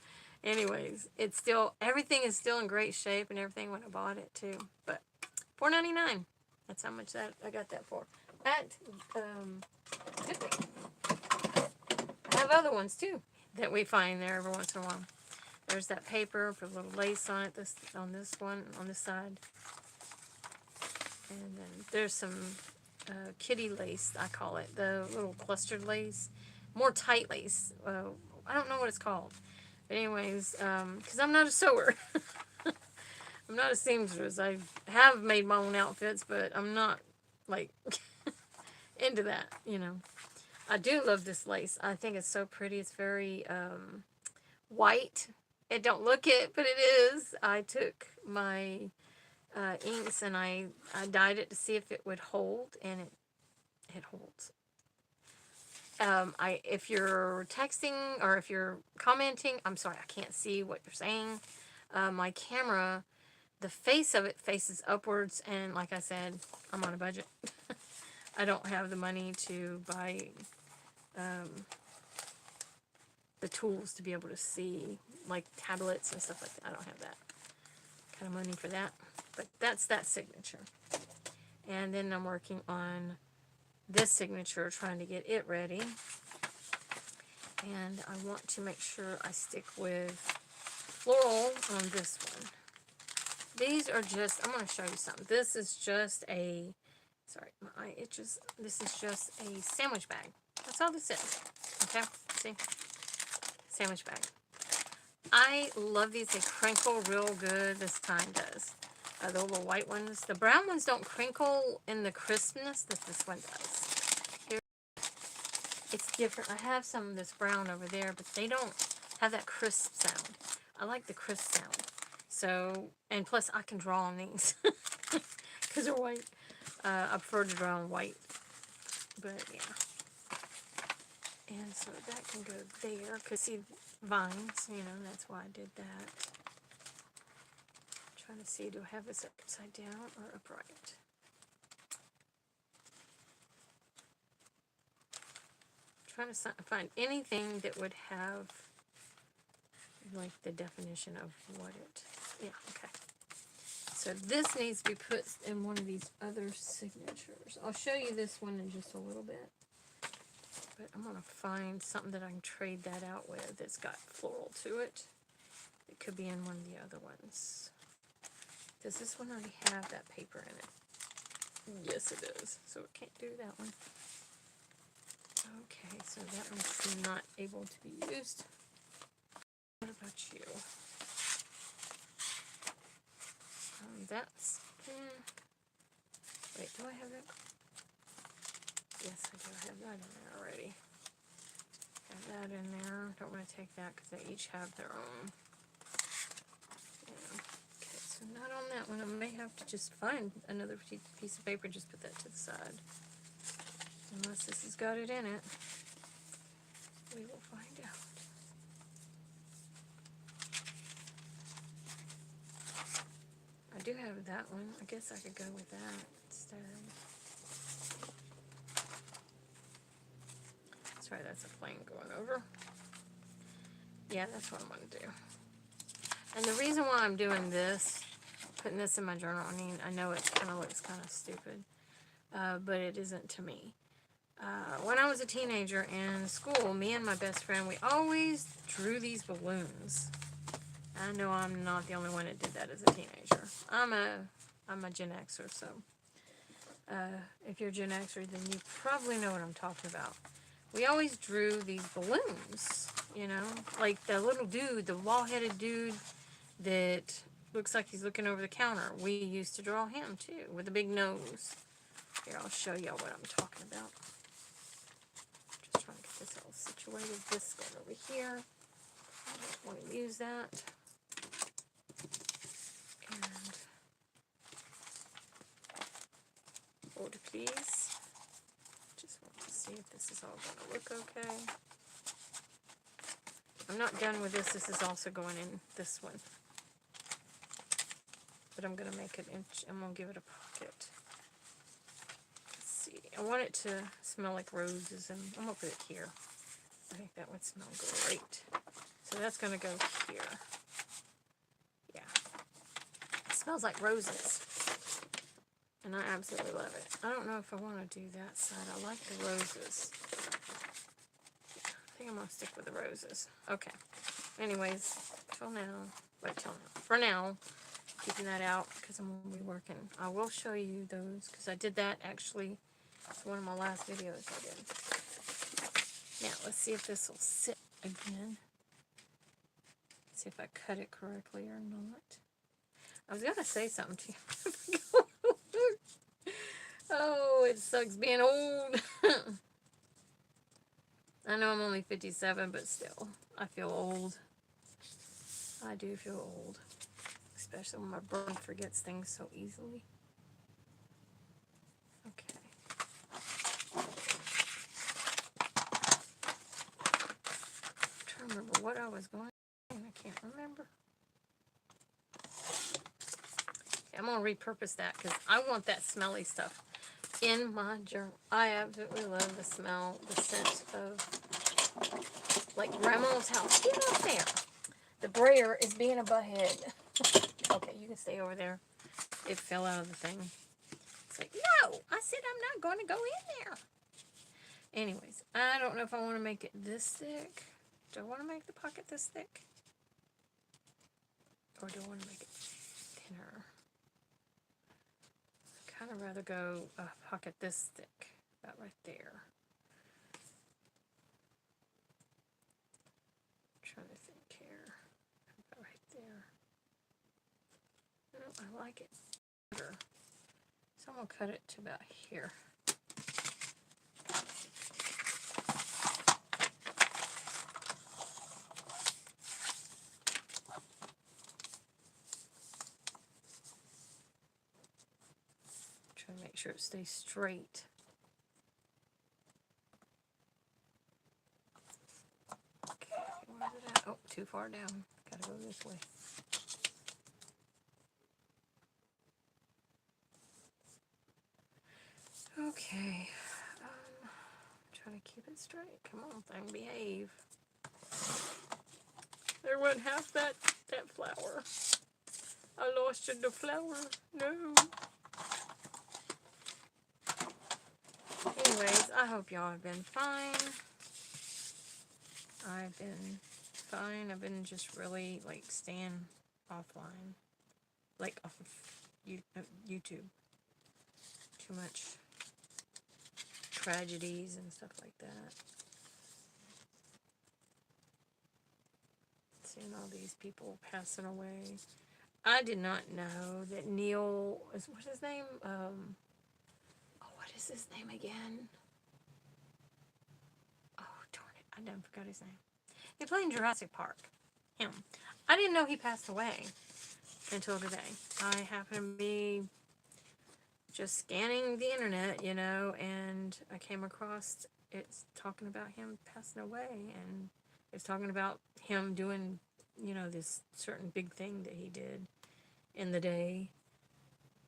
Anyways, it's still, everything is still in great shape and everything when I bought it too. But $4.99. That's how much that I got that for. At Goodwill. I have other ones too that we find there every once in a while. There's that paper, put a little lace on it, on this one, on this side. And then there's some kitty lace, I call it, the little clustered lace, more tight lace. I don't know what it's called, but anyways, because I'm not a sewer. I'm not a seamstress. I have made my own outfits, but I'm not like into that, you know. I do love this lace. I think it's so pretty. It's very white. It don't look it, but it is. I took my inks and I dyed it to see if it would hold, and it holds. If you're texting or if you're commenting, I'm sorry, I can't see what you're saying. My camera, the face of it faces upwards, and like I said, I'm on a budget. I don't have the money to buy the tools to be able to see, like tablets and stuff like that. I don't have that kind of money for that. But that's that signature. And then I'm working on this signature, trying to get it ready. And I want to make sure I stick with floral on this one. These are just, I'm going to show you something. This is just a, sorry, my eye itches. This is just a sandwich bag. That's all this is. Okay, see? Sandwich bag. I love these. They crinkle real good. This kind does. The little white ones. The brown ones don't crinkle in the crispness that this one does. Here, it's different. I have some of this brown over there, but they don't have that crisp sound. I like the crisp sound. So, and plus I can draw on these because they're white. I prefer to draw on white, but yeah. And so that can go there, because see, vines, you know, that's why I did that. Trying to see, do I have this upside down or upright? Trying to find anything that would have, like, the definition of what it, yeah, okay. So this needs to be put in one of these other signatures. I'll show you this one in just a little bit. But I'm going to find something that I can trade that out with that's got floral to it. It could be in one of the other ones. Does this one already have that paper in it? Yes, it does. So it can't do that one. Okay, so that one's not able to be used. What about you? That's... wait, do I have that? Yes, I do have that in there already. Have that in there. Don't want to take that because they each have their own. Yeah. Okay, so not on that one. I may have to just find another piece of paper and just put that to the side. Unless this has got it in it. We will find out. I do have that one. I guess I could go with that instead. Sorry, that's a plane going over. Yeah, that's what I'm going to do. And the reason why I'm doing this, putting this in my journal, I mean, I know it kind of looks kind of stupid, but it isn't to me. When I was a teenager in school, me and my best friend, we always drew these balloons. I know I'm not the only one that did that as a teenager. I'm a Gen Xer, so if you're a Gen Xer, then you probably know what I'm talking about. We always drew these balloons, you know, like the little dude, the bald-headed dude that looks like he's looking over the counter. We used to draw him too, with a big nose. Here, I'll show y'all what I'm talking about. Just trying to get this all situated. This going over here. I don't want to use that. And hold please. Just want to see if this is all going to look okay. I'm not done with this. This is also going in this one. But I'm going to make it inch. I'm going to give it a pocket. Let's see. I want it to smell like roses, and I'm going to put it here. I think that would smell great. So that's going to go here. Yeah. It smells like roses. And I absolutely love it. I don't know if I want to do that side. I like the roses. I think I'm going to stick with the roses. Okay. Anyways, till now. Wait, till now. For now, keeping that out because I'm going to be working. I will show you those because I did that actually. It's one of my last videos I did. Now, let's see if this will sit again. See if I cut it correctly or not. I was going to say something to you. Oh, it sucks being old. I know I'm only 57, but still, I feel old. I do feel old. Especially when my brain forgets things so easily. Okay. I'm trying to remember what I was going to say, and I can't remember. Okay, I'm going to repurpose that because I want that smelly stuff in my journal. I absolutely love the smell, the scent of, like, Grandma's house. Get up there. The brayer is being a butthead. Okay, you can stay over there. It fell out of the thing. It's like, no, I said I'm not going to go in there. Anyways, I don't know if I want to make it this thick. Do I want to make the pocket this thick? Or do I want to make it thinner? I'd kind of rather go a pocket this thick. About right there. Trying to think here. About right there. No, I like it better. So I'm going to cut it to about here. Trying to make sure it stays straight. Okay, where's it at? Oh, too far down. Gotta go this way. Okay. Trying to keep it straight. Come on, thing, behave. There wasn't half that flower. I lost you the flower. No. Anyways, I hope y'all have been fine. I've been fine. I've been just really, like, staying offline. Like, off of YouTube. Too much tragedies and stuff like that. Seeing all these people passing away. I did not know that Neil is, what's his name? What is his name again? Oh, darn it. I done forgot his name. He played in Jurassic Park. Him. I didn't know he passed away until today. I happened to be just scanning the internet, you know, and I came across it's talking about him passing away, and it's talking about him doing, you know, this certain big thing that he did in the day,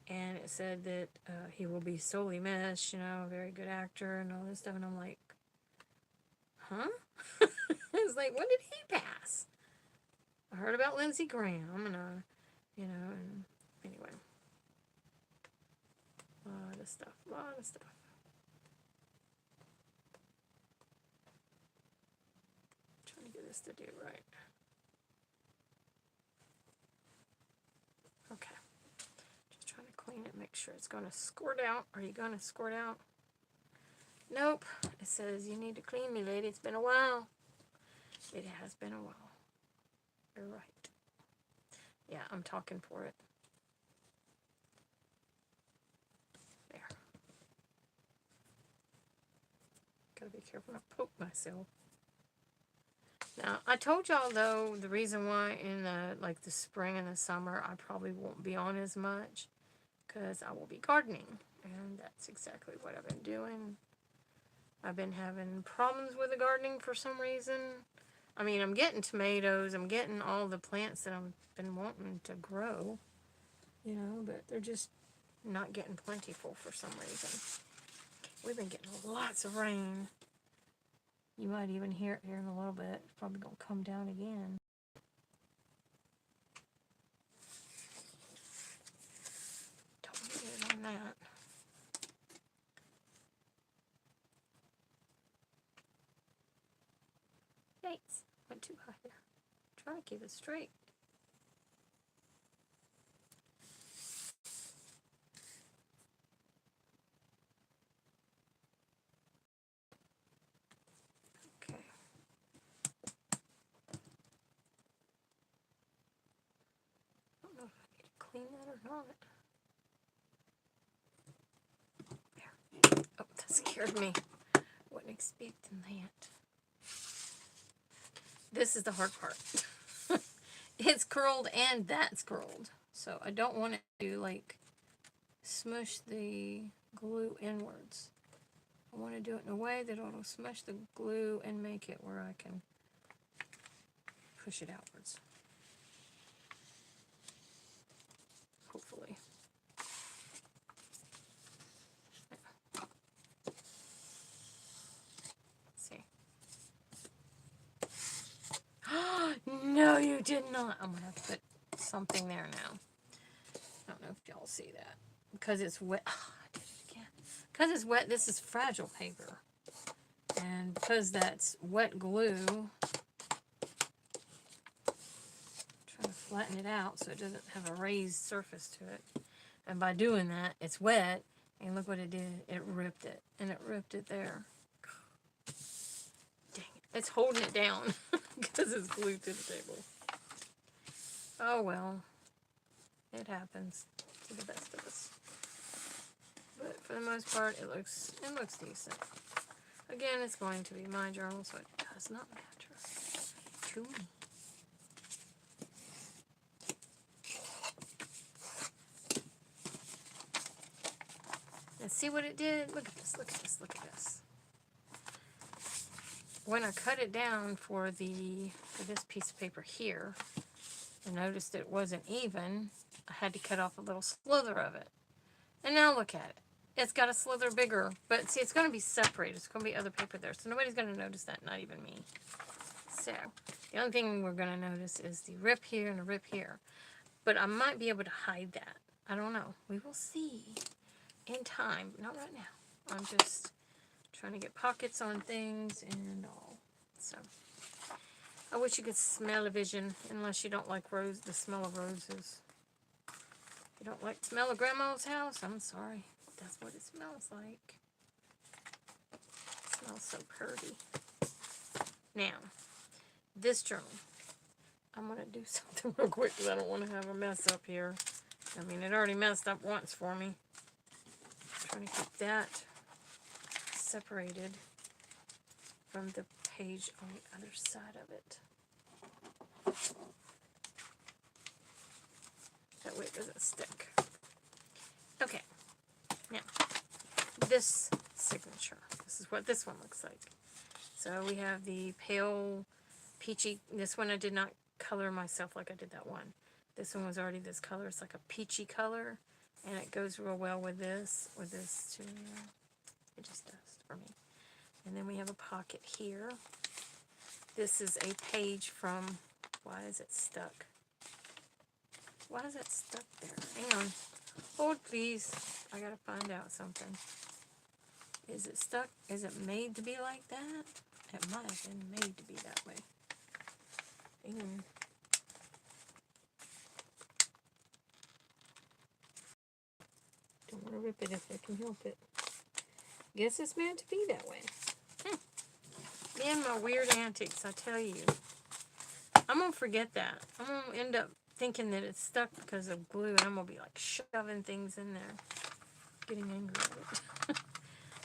and it said that he will be sorely missed, you know, a very good actor and all this stuff, and I'm like, huh? It's like, when did he pass? I heard about Lindsey Graham, and you know, and anyway. A lot of stuff. Trying to get this to do right. Okay. Just trying to clean it, make sure it's going to squirt out. Are you going to squirt out? Nope. It says you need to clean me, lady. It's been a while. It has been a while. You're right. Yeah, I'm talking for it. There. Gotta be careful not to poke myself. Now, I told y'all, though, the reason why in the, like, the spring and the summer I probably won't be on as much, because I will be gardening, and that's exactly what I've been doing. I've been having problems with the gardening for some reason. I mean, I'm getting tomatoes, I'm getting all the plants that I've been wanting to grow, you know, but they're just not getting plentiful for some reason. We've been getting lots of rain. You might even hear it here in a little bit. It's probably going to come down again. Don't get it on that. Yikes. Went too high there. I'm trying to keep it straight. not. There. Oh, that scared me. Wasn't expecting that. This is the hard part. It's curled and that's curled. So I don't want to like smush the glue inwards. I want to do it in a way that it'll smush the glue and make it where I can push it outwards. Hopefully. Let's see. No, you did not. I'm going to have to put something there now. I don't know if y'all see that. Because it's wet. Oh, I did it again. Because it's wet, this is fragile paper. And because that's wet glue, I'm trying to flatten it out so it doesn't have a raised surface to it. And by doing that, it's wet. And look what it did. It ripped it. And it ripped it there. Dang it. It's holding it down because it's glued to the table. Oh well. It happens to the best of us. But for the most part, it looks decent. Again, it's going to be my journal, so it does not matter to me. And see what it did? Look at this, look at this, look at this. When I cut it down for this piece of paper here, I noticed it wasn't even. I had to cut off a little slither of it. And now look at it. It's got a slither bigger, but see, it's going to be separated. It's going to be other paper there, so nobody's going to notice that, not even me. So, the only thing we're going to notice is the rip here and the rip here. But I might be able to hide that. I don't know. We will see in time, but not right now. I'm just trying to get pockets on things and all. So, I wish you could smell a vision, unless you don't like the smell of roses. If you don't like the smell of Grandma's house, I'm sorry. That's what it smells like. It smells so pretty. Now, this journal. I'm going to do something real quick because I don't want to have a mess up here. I mean, it already messed up once for me. I'm trying to keep that separated from the page on the other side of it. That way it doesn't stick. Okay. Now, this signature. This is what this one looks like. So we have the pale peachy. This one I did not color myself like I did that one. This one was already this color. It's like a peachy color. And it goes real well with this too. It just does for me. And then we have a pocket here. This is a page from, why is it stuck? Why is it stuck there? Hang on. Hold please. I gotta find out something. Is it stuck? Is it made to be like that? It might have been made to be that way. Hang on. Don't want to rip it if I can help it. Guess it's meant to be that way. Me and my weird antics, I tell you. I'm going to forget that. I'm going to end up thinking that it's stuck because of glue, and I'm going to be like shoving things in there. Getting angry at it.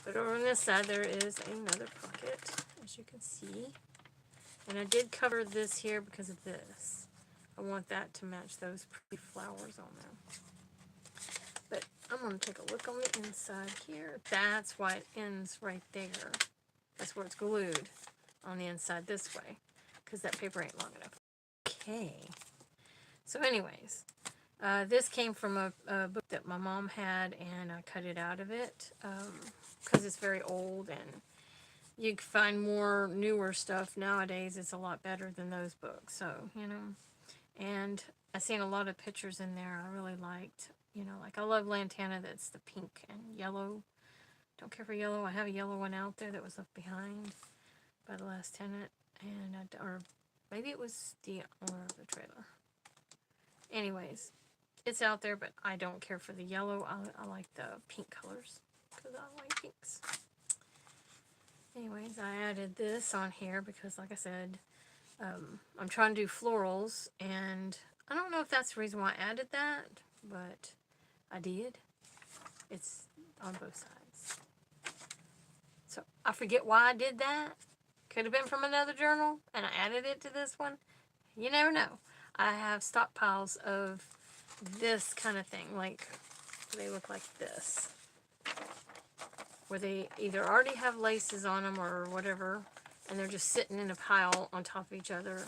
But over on this side, there is another pocket, as you can see. And I did cover this here because of this. I want that to match those pretty flowers on there. But I'm going to take a look on the inside here. That's why it ends right there. That's where it's glued on the inside this way. Because that paper ain't long enough. Okay. So anyways, this came from a book that my mom had, and I cut it out of it. Because it's very old, and you can find more newer stuff nowadays. It's a lot better than those books. So, you know. And I seen a lot of pictures in there I really liked. You know, like I love Lantana that's the pink and yellow. Don't care for yellow. I have a yellow one out there that was left behind by the last tenant. And or maybe it was the owner of the trailer. Anyways, it's out there, but I don't care for the yellow. I like the pink colors because I like pinks. Anyways, I added this on here because, like I said, I'm trying to do florals, and I don't know if that's the reason why I added that, but I did. It's on both sides. So I forget why I did that. Could have been from another journal, and I added it to this one. You never know. I have stockpiles of this kind of thing. Like, they look like this. Where they either already have laces on them or whatever, and they're just sitting in a pile on top of each other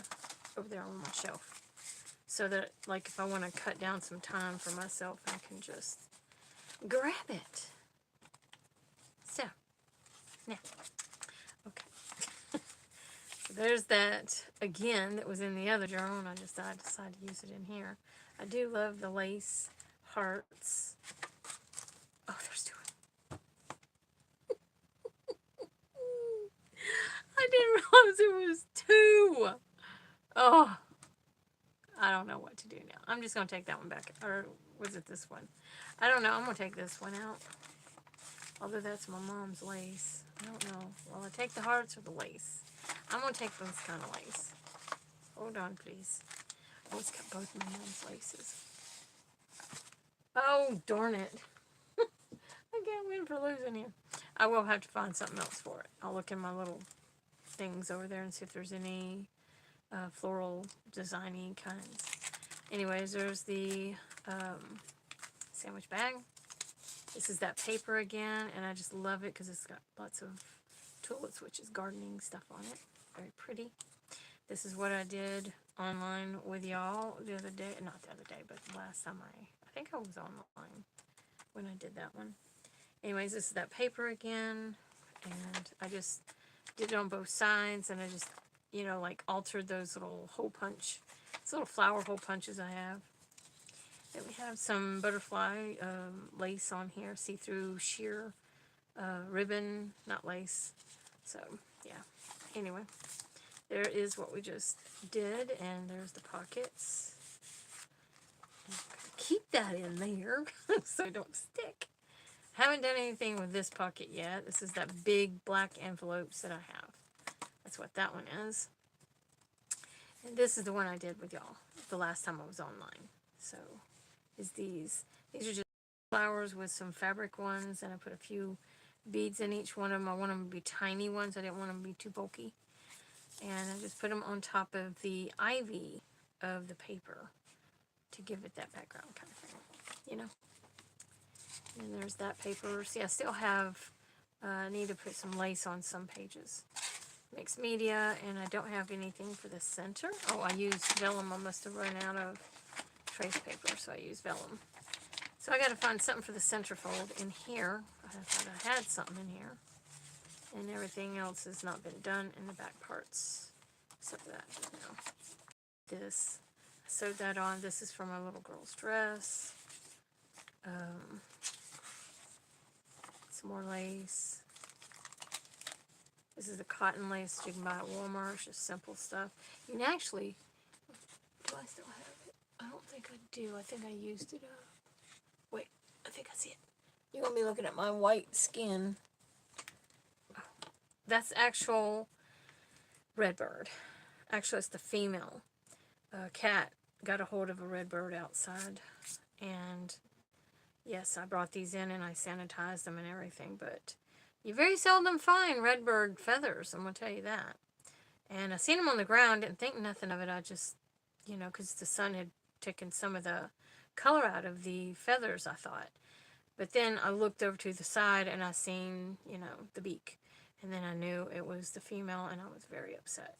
over there on my shelf. So that, like, if I want to cut down some time for myself, I can just grab it. So, now, okay. So there's that, again, that was in the other journal, and I decided to use it in here. I do love the lace hearts. Oh, there's two. I didn't realize it was two. Oh, I don't know what to do now. I'm just going to take that one back. Or was it this one? I don't know. I'm going to take this one out. Although that's my mom's lace. I don't know. Will I take the hearts or the lace? I'm going to take this kind of lace. Hold on, please. Oh, it's got both my mom's laces. Oh, darn it. I can't win for losing here. I will have to find something else for it. I'll look in my little things over there and see if there's any floral designy kinds. Anyways, there's the sandwich bag. This is that paper again, and I just love it because it's got lots of tulips, which is gardening stuff on it. Very pretty. This is what I did online with y'all the other day. Not the other day, but the last time I think I was online when I did that one. Anyways, this is that paper again, and I just did it on both sides, and I just, you know, like altered those little hole punch, these little flower hole punches I have. Then we have some butterfly lace on here, see-through sheer ribbon, not lace. So, yeah. Anyway, there is what we just did, and there's the pockets. Keep that in there so it don't stick. Haven't done anything with this pocket yet. This is that big black envelopes that I have. That's what that one is. And this is the one I did with y'all the last time I was online. So, is these. These are just flowers with some fabric ones, and I put a few beads in each one of them. I want them to be tiny ones. I didn't want them to be too bulky. And I just put them on top of the ivy of the paper to give it that background kind of thing, you know. And there's that paper. See, I still have, I need to put some lace on some pages. Mixed media, and I don't have anything for the center. Oh, I used vellum. I must have run out of trace paper, so I used vellum. So I got to find something for the centerfold in here. I thought I had something in here. And everything else has not been done in the back parts. Except that, you know. This, I sewed that on. This is for my little girl's dress. Some more lace. This is the cotton lace you can buy at Walmart. It's just simple stuff. You can actually, do I still have it? I don't think I do. I think I used it up. Wait, I think I see it. You're going to be looking at my white skin. Oh, that's actual redbird. Actually, it's the female. Cat got a hold of a redbird outside. And yes, I brought these in and I sanitized them and everything, but you very seldom find redbird feathers, I'm going to tell you that. And I seen them on the ground, didn't think nothing of it. I just, you know, because the sun had taken some of the color out of the feathers, I thought. But then I looked over to the side and I seen, you know, the beak. And then I knew it was the female, and I was very upset.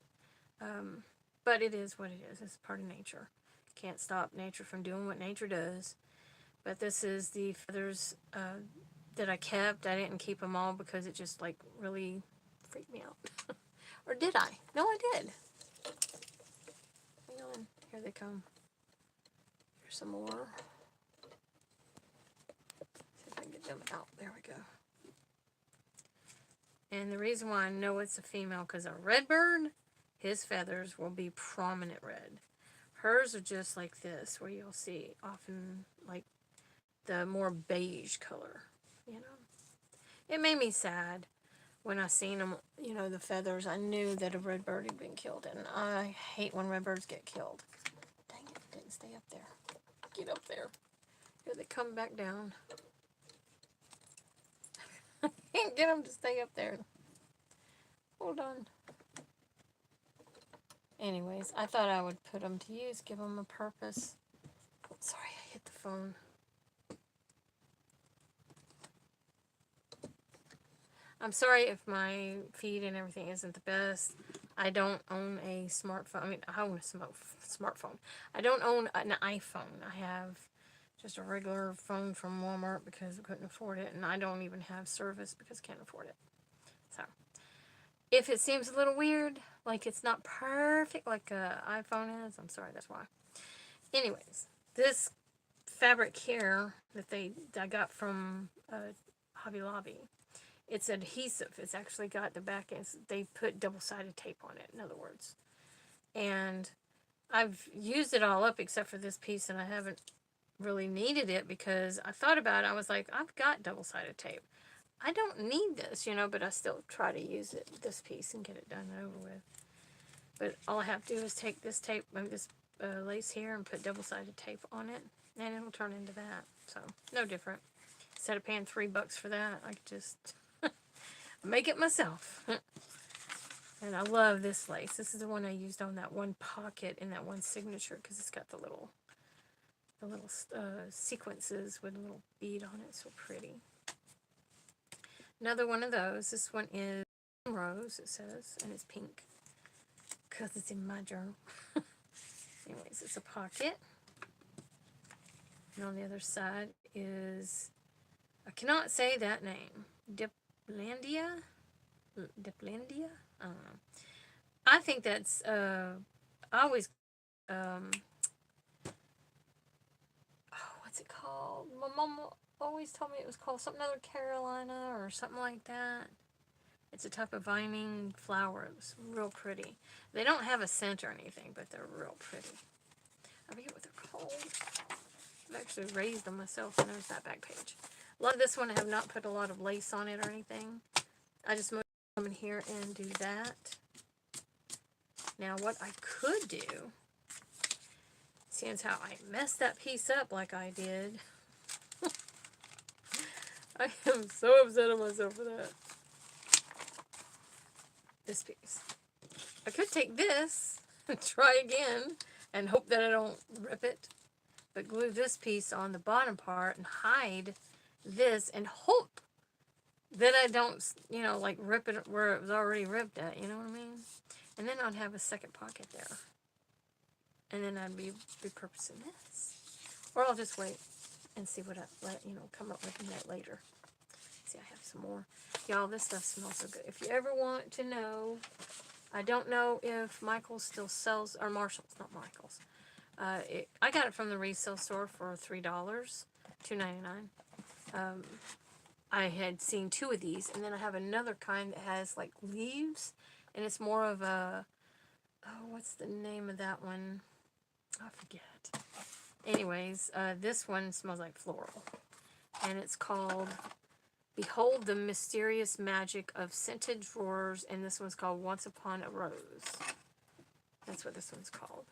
But it is what it is. It's part of nature. Can't stop nature from doing what nature does. But this is the feathers that I kept. I didn't keep them all because it just, like, really freaked me out. Or did I? No, I did. Hang on. Here they come. Here's some more. See if I can get them out. There we go. And the reason why I know it's a female, because a redbird, his feathers will be prominent red. Hers are just like this, where you'll see often, like, the more beige color, you know. It made me sad when I seen them, you know, the feathers. I knew that a redbird had been killed, and I hate when redbirds get killed. Dang it, it didn't stay up there. Get up there. Here they come back down. Can't get them to stay up there. Hold on. Anyways, I thought I would put them to use, give them a purpose. Sorry, I hit the phone. I'm sorry if my feed and everything isn't the best. I don't own a smartphone. I mean, I own a smartphone. I don't own an iPhone. I have just a regular phone from Walmart because I couldn't afford it. And I don't even have service because I can't afford it. So, if it seems a little weird, like it's not perfect like an iPhone is, I'm sorry, that's why. Anyways, this fabric here that I got from Hobby Lobby, it's adhesive. It's actually got the back end. They put double-sided tape on it, in other words. And I've used it all up except for this piece, and I haven't really needed it because I thought about it. I was like, I've got double-sided tape. I don't need this, you know, but I still try to use it, this piece, and get it done and over with. But all I have to do is take this tape, this lace here, and put double-sided tape on it, and it'll turn into that. So, no different. Instead of paying $3 for that, I could just make it myself. And I love this lace. This is the one I used on that one pocket in that one signature because it's got the little sequences with a little bead on it. So pretty. Another one of those. This one is rose, it says, and it's pink because it's in my journal. Anyways, it's a pocket. And on the other side is, I cannot say that name. Diplandia? Diplandia? I don't know. I think that's, I always, what's it called? My mom always told me it was called something other Carolina or something like that. It's a type of vining flower. It was real pretty. They don't have a scent or anything, but they're real pretty. I forget what they're called. I've actually raised them myself, and there's that back page. Love this one. I have not put a lot of lace on it or anything. I just moved come in here and do that. Now, what I could do, seeing how I messed that piece up like I did, I am so upset at myself for that. This piece. I could take this and try again and hope that I don't rip it, but glue this piece on the bottom part and hide this and hope that I don't, you know, like rip it where it was already ripped at, you know what I mean? And then I'd have a second pocket there. And then I'd be repurposing this. Or I'll just wait and see what I come up with that later. See, I have some more. Y'all, this stuff smells so good. If you ever want to know, I don't know if Michaels still sells, or Marshall's, not Michaels. I got it from the resale store for $3, $2.99. I had seen 2 of these, and then I have another kind that has like leaves, and it's more of a, oh, what's the name of that one? I forget. Anyways, this one smells like floral, and it's called Behold the Mysterious Magic of Scented Drawers, and this one's called Once Upon a Rose. That's what this one's called.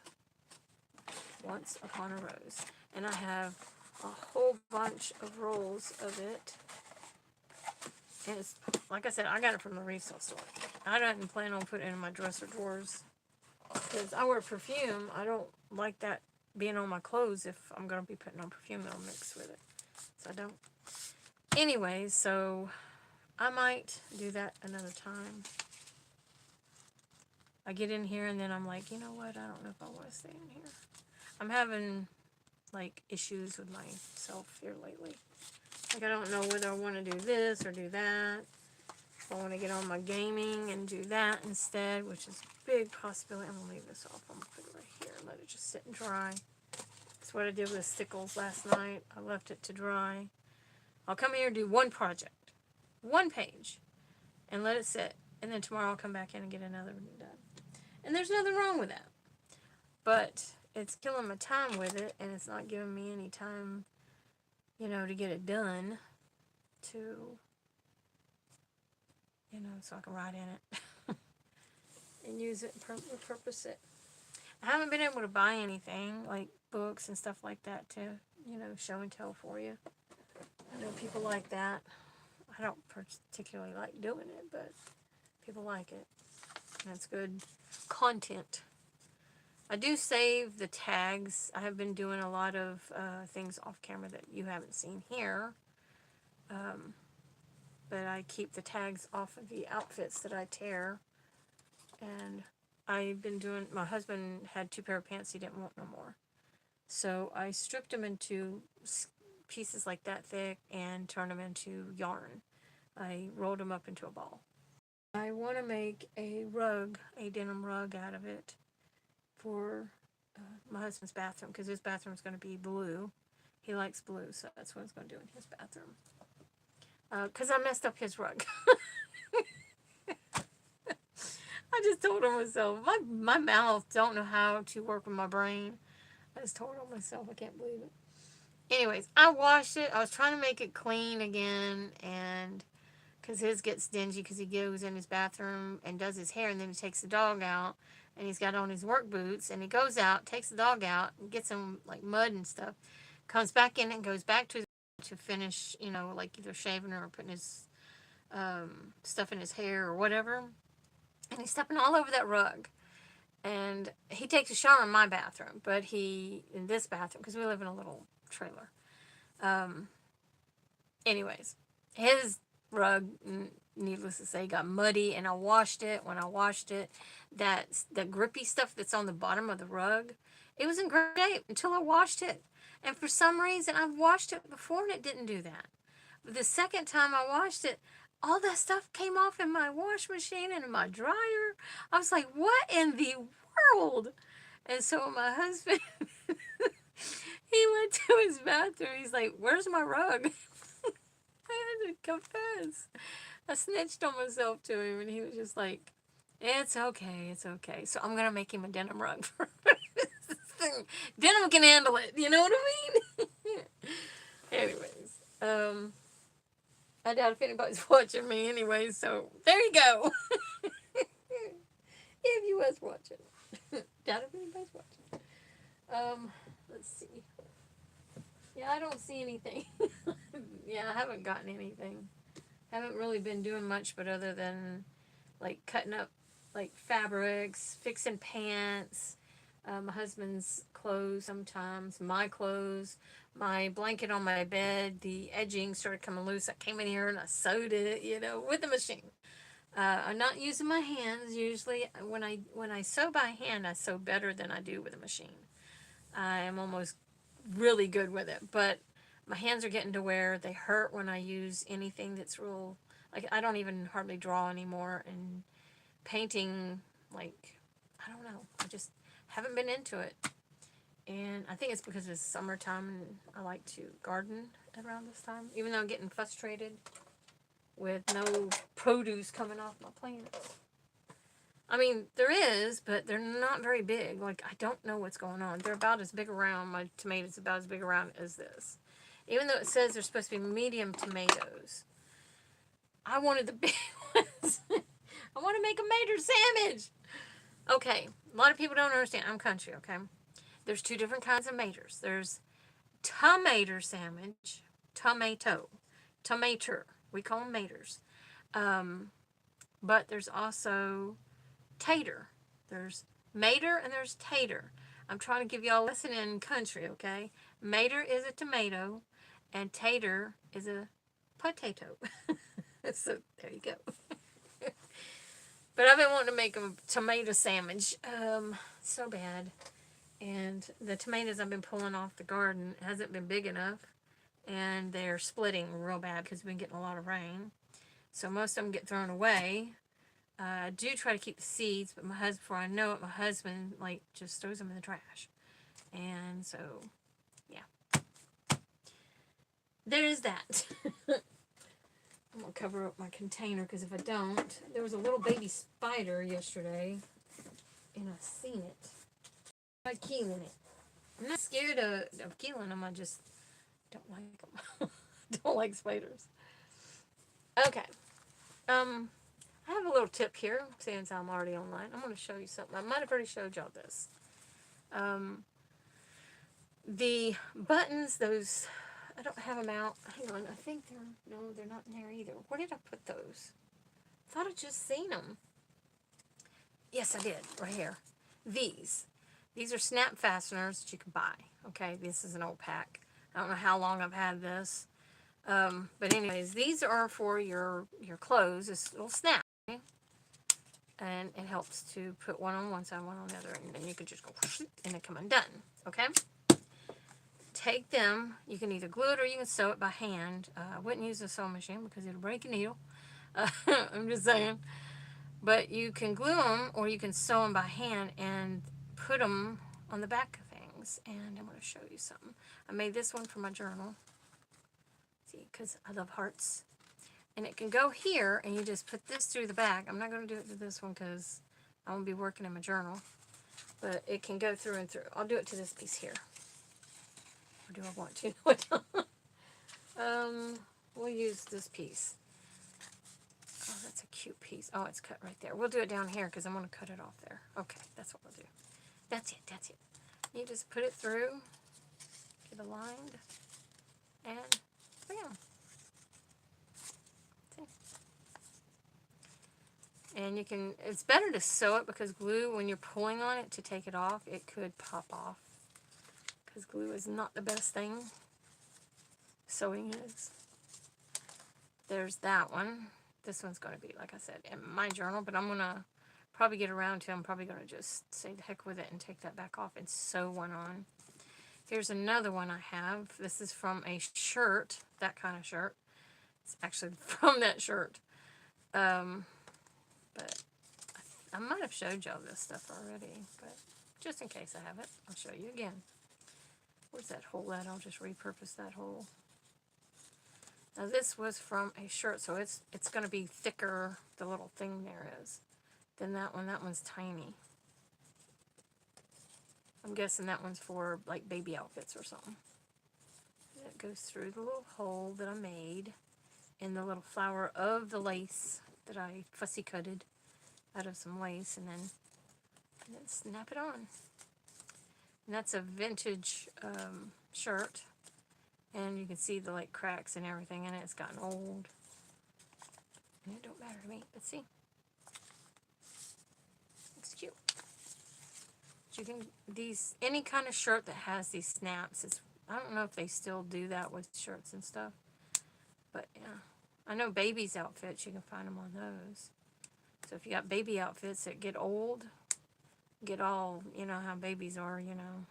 Once Upon a Rose. And I have a whole bunch of rolls of it. And it's, like I said, I got it from the resale store. I didn't plan on putting it in my dresser drawers because I wear perfume. I don't like that being on my clothes if I'm going to be putting on perfume that'll mix with it. So I don't. Anyways, so I might do that another time. I get in here and then I'm like, you know what? I don't know if I want to stay in here. I'm having like issues with myself here lately. Like, I don't know whether I want to do this or do that. If I want to get on my gaming and do that instead, which is a big possibility. I'm going to leave this off. I'm going to put it right here and let it just sit and dry. That's what I did with Stickles last night. I left it to dry. I'll come here and do one project. One page. And let it sit. And then tomorrow I'll come back in and get another one done. And there's nothing wrong with that. But it's killing my time with it. And it's not giving me any time, you know, to get it done. So I can write in it. And use it and repurpose it. I haven't been able to buy anything, like books and stuff like that, to you know, show and tell for you. I know people like that. I don't particularly like doing it, but people like it. That's good content. I do save the tags. I have been doing a lot of things off camera that you haven't seen here. But I keep the tags off of the outfits that I tear. And I've been doing, my husband had 2 pair of pants he didn't want no more. So I stripped them into pieces like that thick and turned them into yarn. I rolled them up into a ball. I want to make a rug, a denim rug out of it for my husband's bathroom, because his bathroom is going to be blue. He likes blue, so that's what I was going to do in his bathroom. Because I messed up his rug. I just told on myself. My mouth don't know how to work with my brain. I just told on myself. I can't believe it. Anyways, I washed it. I was trying to make it clean again, and because his gets dingy because he goes in his bathroom and does his hair, and then he takes the dog out, and he's got on his work boots, and he goes out, takes the dog out, and gets him like mud and stuff, comes back in and goes back to finish, you know, like either shaving or putting his stuff in his hair or whatever, and he's stepping all over that rug. And he takes a shower in my bathroom, but in this bathroom, because we live in a little trailer. Anyways, his rug, needless to say, got muddy, and I washed it. When I washed it, the grippy stuff that's on the bottom of the rug, it was in great shape until I washed it. And for some reason, I've washed it before and it didn't do that. But the second time I washed it, all that stuff came off in my wash machine and in my dryer. I was like, what in the world? And so my husband, he went to his bathroom. He's like, where's my rug? I had to confess. I snitched on myself to him, and he was just like, it's okay, it's okay. So I'm going to make him a denim rug for this thing. Denim can handle it, you know what I mean? Anyways, I doubt if anybody's watching me anyway, so there you go. If you was watching. Doubt if anybody's watching. Let's see. Yeah, I don't see anything. Yeah, I haven't gotten anything. Haven't really been doing much, but other than like cutting up like fabrics, fixing pants, my husband's clothes sometimes, my clothes, my blanket on my bed, the edging started coming loose. I came in here and I sewed it, you know, with the machine. I'm not using my hands usually. When I sew by hand, I sew better than I do with a machine. I am almost really good with it, but my hands are getting to where they hurt when I use anything that's real. Like, I don't even hardly draw anymore, and painting, like, I don't know. I just haven't been into it. And I think it's because it's summertime and I like to garden around this time, even though I'm getting frustrated with no produce coming off my plants. I mean, there is, but they're not very big. Like, I don't know what's going on. They're about as big around, my tomatoes about as big around as this. Even though it says they're supposed to be medium tomatoes. I wanted the big ones. I want to make a mater sandwich. Okay, a lot of people don't understand. I'm country, okay? There's 2 different kinds of maters. There's tomato sandwich, tomato, we call them maters. But there's also tater. There's mater and there's tater. I'm trying to give y'all a lesson in country, okay? Mater is a tomato and tater is a potato. So there you go. But I've been wanting to make a tomato sandwich so bad. And the tomatoes I've been pulling off the garden hasn't been big enough. And they're splitting real bad because we've been getting a lot of rain. So most of them get thrown away. I do try to keep the seeds, but my husband, before I know it, my husband like just throws them in the trash. And so, yeah. There is that. I'm going to cover up my container because if I don't, there was a little baby spider yesterday and I seen it. I killing it. I'm not scared of killing them. I just don't like them. Don't like spiders. Okay. I have a little tip here, since I'm already online. I'm going to show you something. I might have already showed y'all this. The buttons, those, I don't have them out. Hang on, I think they're not in there either. Where did I put those? Thought I'd just seen them. Yes, I did, right here. These are snap fasteners that you can buy. Okay, this is an old pack. I don't know how long I've had this. But anyways, these are for your clothes. This little snap. Okay? And it helps to put one on one side, one on the other, and then you can just go and they come undone. Okay? Take them, you can either glue it or you can sew it by hand. I wouldn't use a sewing machine because it'll break a needle. I'm just saying. But you can glue them or you can sew them by hand and put them on the back of things. And I'm going to show you something. I made this one for my journal. See, because I love hearts. And it can go here and you just put this through the back. I'm not going to do it to this one because I won't be working in my journal. But it can go through and through. I'll do it to this piece here. Or do I want to? We'll use this piece. Oh, that's a cute piece. Oh, it's cut right there. We'll do it down here because I'm going to cut it off there. Okay, that's what we'll do. That's it, that's it. You just put it through, get aligned, and bam. See? And you can, it's better to sew it because glue, when you're pulling on it to take it off, it could pop off. Because glue is not the best thing. Sewing is. There's that one. This one's going to be, like I said, in my journal, but I'm going to probably get around to, I'm probably going to just say the heck with it and take that back off and sew one on. Here's another one I have. This is from a shirt, that kind of shirt. It's actually from that shirt. But I might have showed y'all this stuff already, but just in case I haven't, I'll show you again. Where's that hole at? I'll just repurpose that hole. Now this was from a shirt, so it's going to be thicker, the little thing there is, than that one. That one's tiny. I'm guessing that one's for like baby outfits or something. And it goes through the little hole that I made in the little flower of the lace that I fussy cutted out of some lace, and then snap it on. And that's a vintage shirt. And you can see the like cracks and everything in it. It's gotten old. And it don't matter to me. But see. It's cute. But you can, any kind of shirt that has these snaps, I don't know if they still do that with shirts and stuff. But yeah. I know babies' outfits, you can find them on those. So if you got baby outfits that get old, get all, you know how babies are, you know.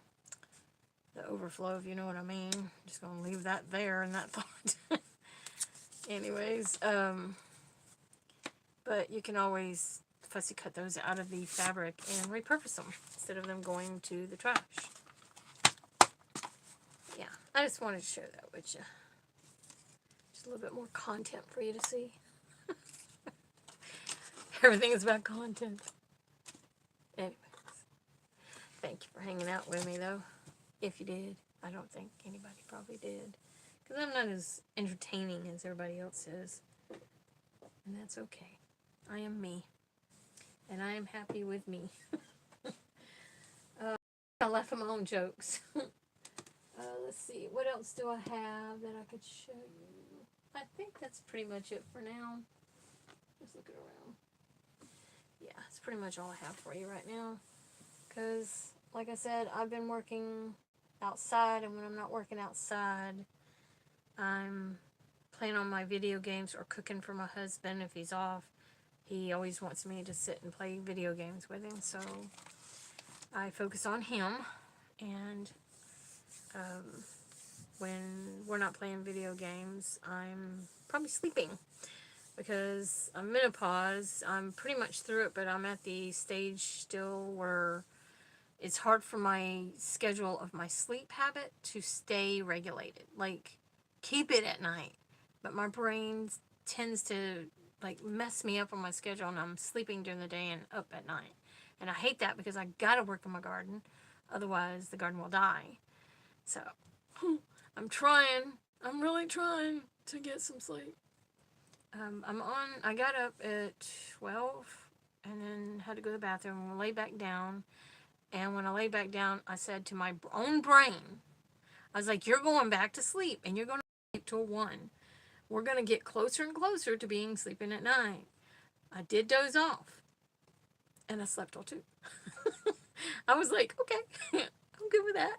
The overflow, if you know what I mean. Just gonna leave that there and that thought. Anyways, but you can always fussy cut those out of the fabric and repurpose them instead of them going to the trash. Yeah, I just wanted to share that with you. Just a little bit more content for you to see. Everything is about content. Anyways, thank you for hanging out with me though. If you did. I don't think anybody probably did. Because I'm not as entertaining as everybody else is. And that's okay. I am me. And I am happy with me. I left my own jokes. Let's see. What else do I have that I could show you? I think that's pretty much it for now. Just looking around. Yeah, it's pretty much all I have for you right now. Because, like I said, I've been working outside, and when I'm not working outside, I'm playing on my video games or cooking for my husband if he's off. He always wants me to sit and play video games with him, so I focus on him. And when we're not playing video games, I'm probably sleeping because I'm menopause. I'm pretty much through it, but I'm at the stage still where it's hard for my schedule of my sleep habit to stay regulated. Like, keep it at night. But my brain tends to, like, mess me up on my schedule, and I'm sleeping during the day and up at night. And I hate that because I gotta work in my garden. Otherwise, the garden will die. So, I'm trying. I'm really trying to get some sleep. I got up at 12 and then had to go to the bathroom and lay back down. And when I lay back down, I said to my own brain, I was like, you're going back to sleep and you're going to sleep till 1. We're going to get closer and closer to being sleeping at night. I did doze off and I slept till 2. I was like, okay, I'm good with that.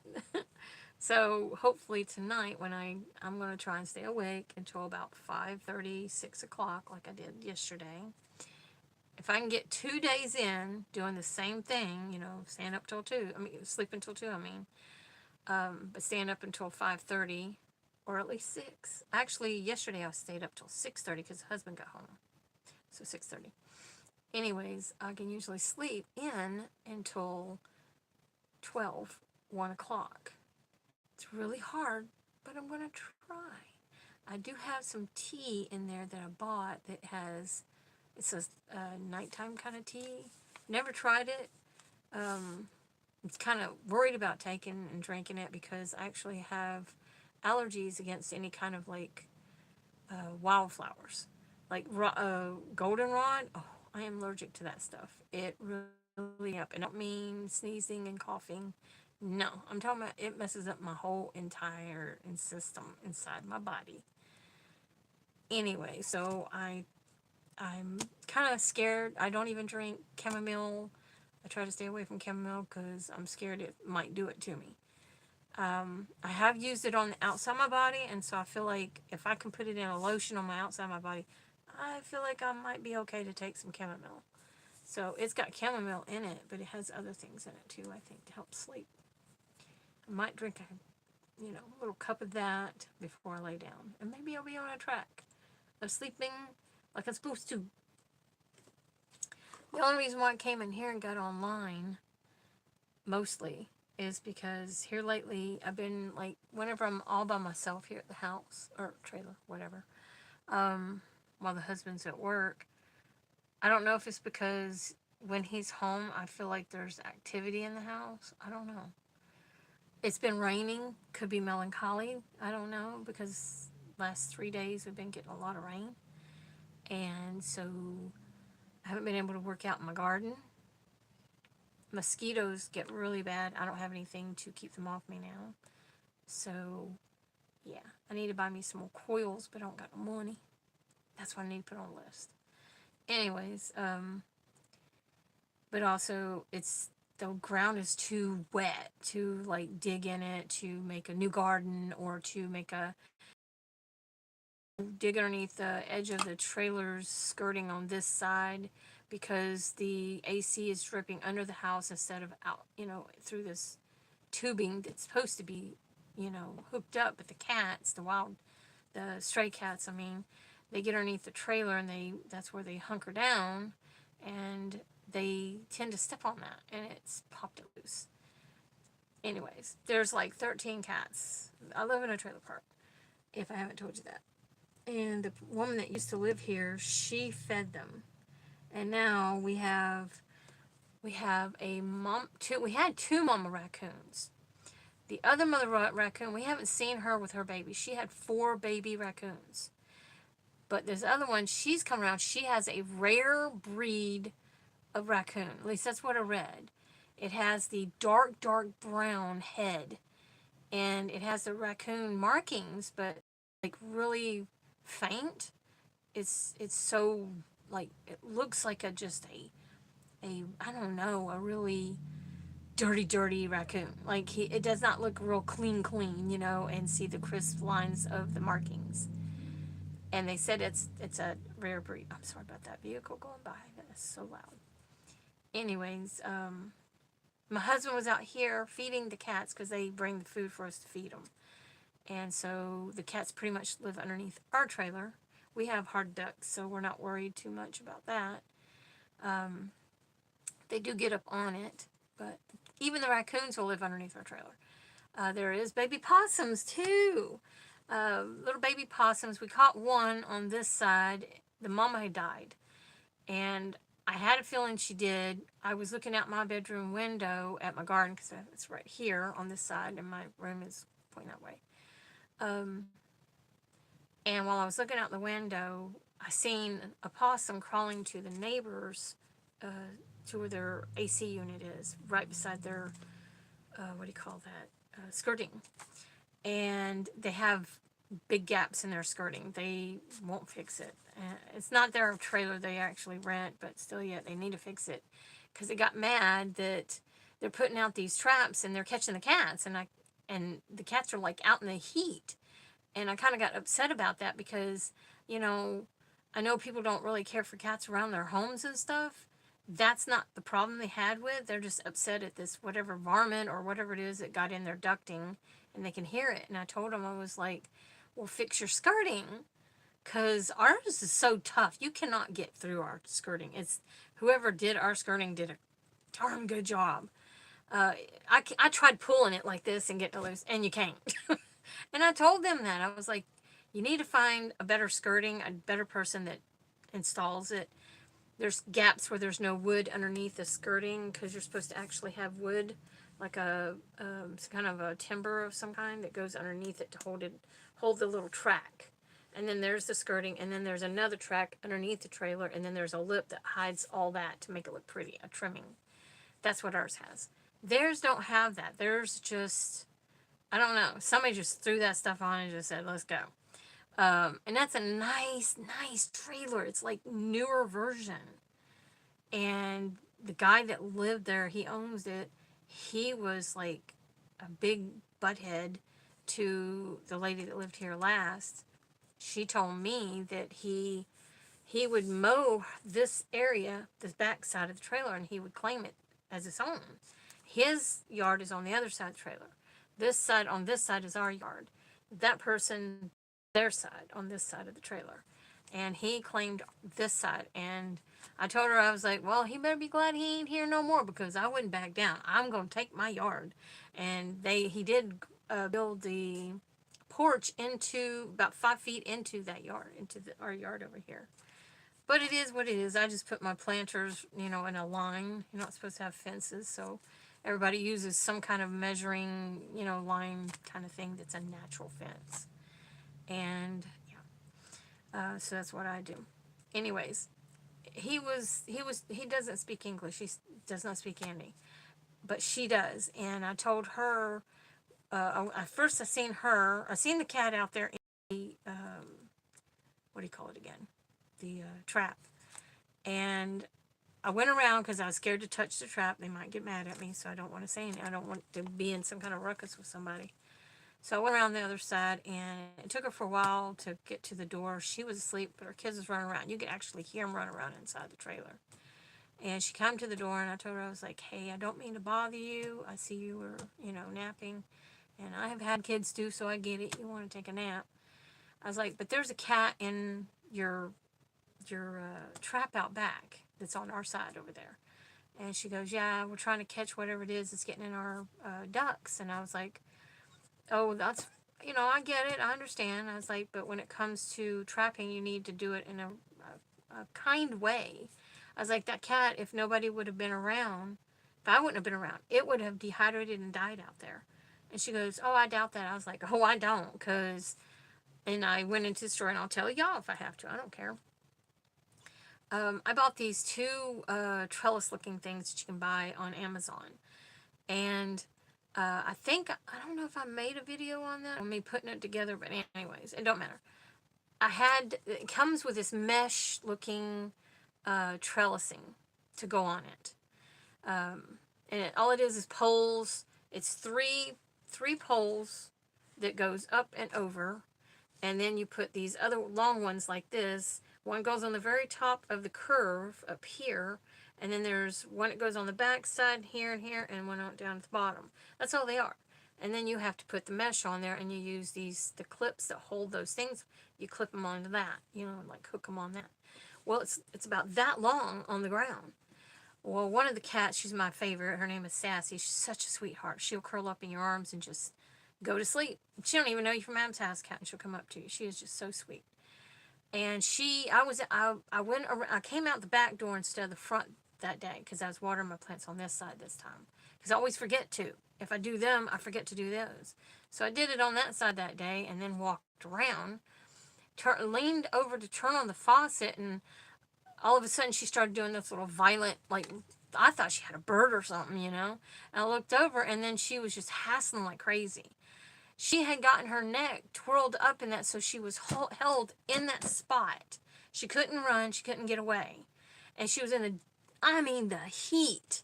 So hopefully tonight when I'm going to try and stay awake until about 5:30, 6 o'clock like I did yesterday. If I can get 2 days in doing the same thing, staying up till 2, sleep until 2, but staying up until 5:30 or at least 6. Actually, yesterday I stayed up till 6:30 because the husband got home. So 6:30. Anyways, I can usually sleep in until 12, 1 o'clock. It's really hard, but I'm going to try. I do have some tea in there that I bought that it's a nighttime kind of tea. Never tried it. I'm kind of worried about taking and drinking it because I actually have allergies against any kind of wildflowers. Like goldenrod, oh, I am allergic to that stuff. It really up. And I don't mean sneezing and coughing. No, I'm talking about it messes up my whole entire system inside my body. Anyway, so I'm kind of scared. I don't even drink chamomile. I try to stay away from chamomile because I'm scared it might do it to me. I have used it on the outside of my body, and so I feel like if I can put it in a lotion on my outside of my body, I feel like I might be okay to take some chamomile. So it's got chamomile in it, but it has other things in it too, I think, to help sleep. I might drink a little cup of that before I lay down, and maybe I'll be on a track of sleeping like I'm supposed to. The only reason why I came in here and got online, mostly, is because here lately I've been like, whenever I'm all by myself here at the house, or trailer, whatever, while the husband's at work, I don't know if it's because when he's home, I feel like there's activity in the house. I don't know. It's been raining, could be melancholy, I don't know, because last 3 days we've been getting a lot of rain. And so I haven't been able to work out in my garden. Mosquitoes get really bad. I don't have anything to keep them off me now. So, yeah. I need to buy me some more coils, but I don't got no money. That's what I need to put on the list. Anyways, but also the ground is too wet to dig in it to make a new garden or to dig underneath the edge of the trailer's skirting on this side because the AC is dripping under the house instead of out, through this tubing that's supposed to be, hooked up. But the stray cats, they get underneath the trailer and that's where they hunker down and they tend to step on that and it's popped it loose. Anyways, there's 13 cats. I live in a trailer park, if I haven't told you that. And the woman that used to live here, she fed them. And now we had two mama raccoons. The other mother raccoon, we haven't seen her with her baby. She had 4 baby raccoons. But this other one, she's come around. She has a rare breed of raccoon. At least that's what I read. It has the dark, dark brown head. And it has the raccoon markings, but really faint. It's so it looks like a I don't know, a really dirty raccoon. It does not look real clean, and see the crisp lines of the markings. And they said it's a rare breed. I'm sorry about that vehicle going by. That is so loud. Anyways, my husband was out here feeding the cats because they bring the food for us to feed them. And so the cats pretty much live underneath our trailer. We have hard ducks, so we're not worried too much about that. They do get up on it, but even the raccoons will live underneath our trailer. There is baby possums, too. Little baby possums. We caught one on this side. The mama had died. And I had a feeling she did. I was looking out my bedroom window at my garden, because it's right here on this side, and my room is pointing that way. And while I was looking out the window, I seen a possum crawling to the neighbors, to where their AC unit is, right beside their, skirting. and they have big gaps in their skirting. They won't fix it. It's not their trailer they actually rent, but still yet they need to fix it because they got mad that they're putting out these traps and they're catching the cats, and the cats are like out in the heat. And I kind of got upset about that because, you know, I know people don't really care for cats around their homes and stuff. That's not the problem they had with. They're just upset at this whatever varmint or whatever it is that got in their ducting, and they can hear it. And I told them, I was like, well, fix your skirting, because ours is so tough. You cannot get through our skirting. It's whoever did our skirting did a darn good job. Uh, I tried pulling it like this and getting it loose, and you can't. And I told them that. I was like, you need to find a better skirting, a better person that installs it. There's gaps where there's no wood underneath the skirting because you're supposed to actually have wood, like some kind of a timber of some kind that goes underneath it to hold the little track. And then there's the skirting, and then there's another track underneath the trailer, and then there's a lip that hides all that to make it look pretty, a trimming. That's what ours has. Theirs don't have that. Theirs just, I don't know. Somebody just threw that stuff on and just said, let's go. And that's a nice, nice trailer. It's like newer version. And the guy that lived there, he owns it. He was like a big butthead to the lady that lived here last. She told me that he would mow this area, this back side of the trailer, and he would claim it as his own. His yard is on the other side of the trailer. This side, on this side, is our yard. That person, their side, on this side of the trailer. And he claimed this side. And I told her, I was like, well, he better be glad he ain't here no more, because I wouldn't back down. I'm going to take my yard. And he did build the porch into about 5 feet into that yard, into our yard over here. But it is what it is. I just put my planters, in a line. You're not supposed to have fences, so everybody uses some kind of measuring, line kind of thing that's a natural fence. And yeah, so that's what I do. Anyways, he doesn't speak English. He does not speak any, but she does. And I told her, first I seen the cat out there in the, what do you call it again? The trap. And I went around because I was scared to touch the trap. They might get mad at me, so I don't want to say anything. I don't want to be in some kind of ruckus with somebody. So I went around the other side, and it took her for a while to get to the door. She was asleep, but her kids was running around. You could actually hear them run around inside the trailer. And she came to the door, and I told her, I was like, hey, I don't mean to bother you. I see you were, napping. And I have had kids too, so I get it. You want to take a nap. I was like, but there's a cat in your trap out back that's on our side over there. And she goes, yeah, we're trying to catch whatever it is that's getting in our ducks. And I was like, oh, that's, I get it. I understand. I was like, but when it comes to trapping, you need to do it in a kind way. I was like, that cat, if nobody would have been around, if I wouldn't have been around, it would have dehydrated and died out there. And she goes, oh, I doubt that. I was like, oh, I don't, because, and I went into the store, and I'll tell y'all if I have to. I don't care. I bought these two trellis-looking things that you can buy on Amazon. And I don't know if I made a video on that, on me putting it together, but anyways, it don't matter. It comes with this mesh-looking trellising to go on it. And all it is poles. It's three poles that goes up and over. And then you put these other long ones like this. One goes on the very top of the curve up here, and then there's one that goes on the back side here and here, and one down at the bottom. That's all they are. And then you have to put the mesh on there, and you use the clips that hold those things. You clip them onto that, like hook them on that. Well, it's about that long on the ground. Well, one of the cats, she's my favorite. Her name is Sassy. She's such a sweetheart. She'll curl up in your arms and just go to sleep. She don't even know you're from Adam's house, cat, and she'll come up to you. She is just so sweet. And I came out the back door instead of the front that day because I was watering my plants on this side this time. Because I always forget to. If I do them, I forget to do those. So I did it on that side that day and then walked around, leaned over to turn on the faucet, and all of a sudden she started doing this little violent, like, I thought she had a bird or something, And I looked over, and then she was just hassling like crazy. She had gotten her neck twirled up in that, so she was held in that spot. She couldn't run, she couldn't get away. And she was in the heat.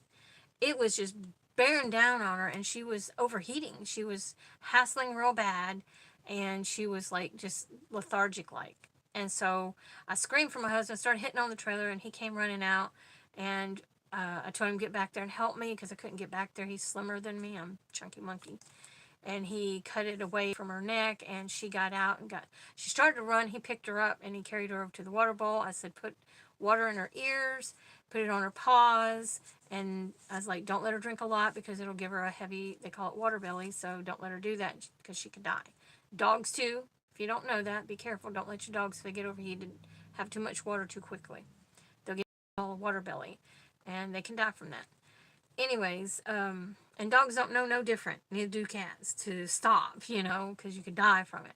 It was just bearing down on her, and she was overheating. She was hassling real bad, and she was like just lethargic like. And so I screamed for my husband, started hitting on the trailer, and he came running out. And I told him to get back there and help me because I couldn't get back there. He's slimmer than me. I'm chunky monkey. And he cut it away from her neck, and she got out and she started to run. He picked her up and he carried her over to the water bowl. I said, put water in her ears, put it on her paws, and I was like, don't let her drink a lot because it'll give her a heavy, they call it water belly, so don't let her do that because she could die. Dogs too, if you don't know that, be careful. Don't let your dogs, if they get overheated, have too much water too quickly. They'll get all water belly, and they can die from that. Anyways, and dogs don't know no different, neither do cats, to stop, because you could die from it.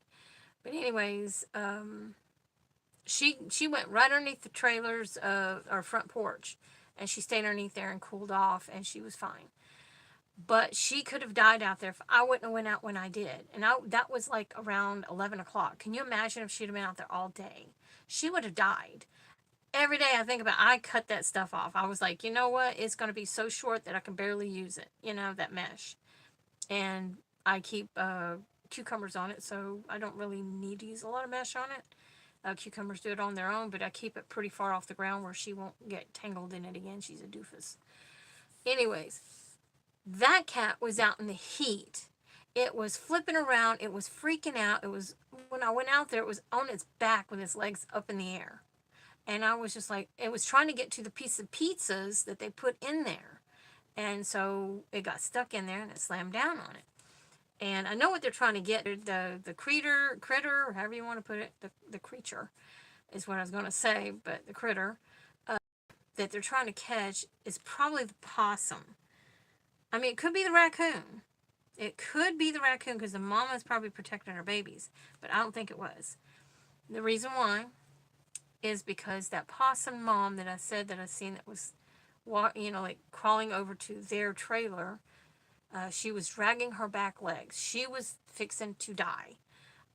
But anyways, she went right underneath the trailer's our front porch, and she stayed underneath there and cooled off, and she was fine. But she could have died out there if I wouldn't have went out when I did. And that was like around 11 o'clock. Can you imagine if she'd have been out there all day? She would have died. Every day I think about it, I cut that stuff off. I was like, you know what? It's going to be so short that I can barely use it, that mesh. And I keep cucumbers on it, so I don't really need to use a lot of mesh on it. Cucumbers do it on their own, but I keep it pretty far off the ground where she won't get tangled in it again. She's a doofus. Anyways, that cat was out in the heat. It was flipping around. It was freaking out. It was, when I went out there, it was on its back with its legs up in the air. And I was just like, it was trying to get to the piece of pizzas that they put in there. And so it got stuck in there and it slammed down on it. And I know what they're trying to get. The critter, or however you want to put it, the creature is what I was going to say, but the critter that they're trying to catch is probably the possum. I mean, it could be the raccoon. It could be the raccoon because the mama is probably protecting her babies, but I don't think it was. The reason why is because that possum mom that I said that I seen that was, like crawling over to their trailer, she was dragging her back legs. She was fixing to die.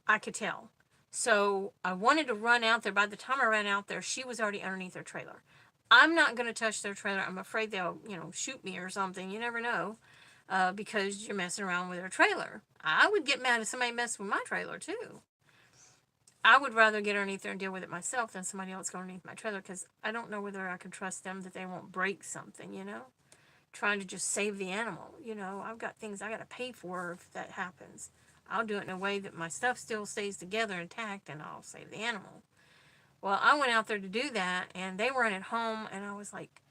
I could tell. So I wanted to run out there. By the time I ran out there, she was already underneath their trailer. I'm not going to touch their trailer. I'm afraid they'll, shoot me or something. You never know. Because you're messing around with their trailer. I would get mad if somebody messed with my trailer too. I would rather get underneath there and deal with it myself than somebody else go underneath my trailer because I don't know whether I can trust them that they won't break something, Trying to just save the animal, I've got things I got to pay for if that happens. I'll do it in a way that my stuff still stays together intact and I'll save the animal. Well, I went out there to do that and they weren't at home and I was like,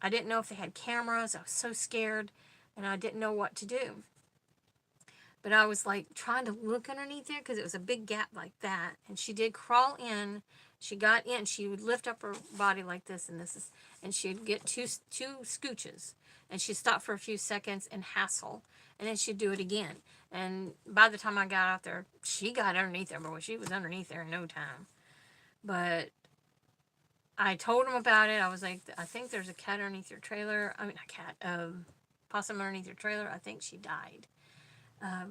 I didn't know if they had cameras. I was so scared and I didn't know what to do. But I was like trying to look underneath there because it was a big gap like that. And she did crawl in. She got in. She would lift up her body like this, and she'd get two scooches, and she'd stop for a few seconds and hassle, and then she'd do it again. And by the time I got out there, she got underneath there, but she was underneath there in no time. But I told him about it. I was like, I think there's a cat underneath your trailer. I mean, a cat, possum underneath your trailer. I think she died.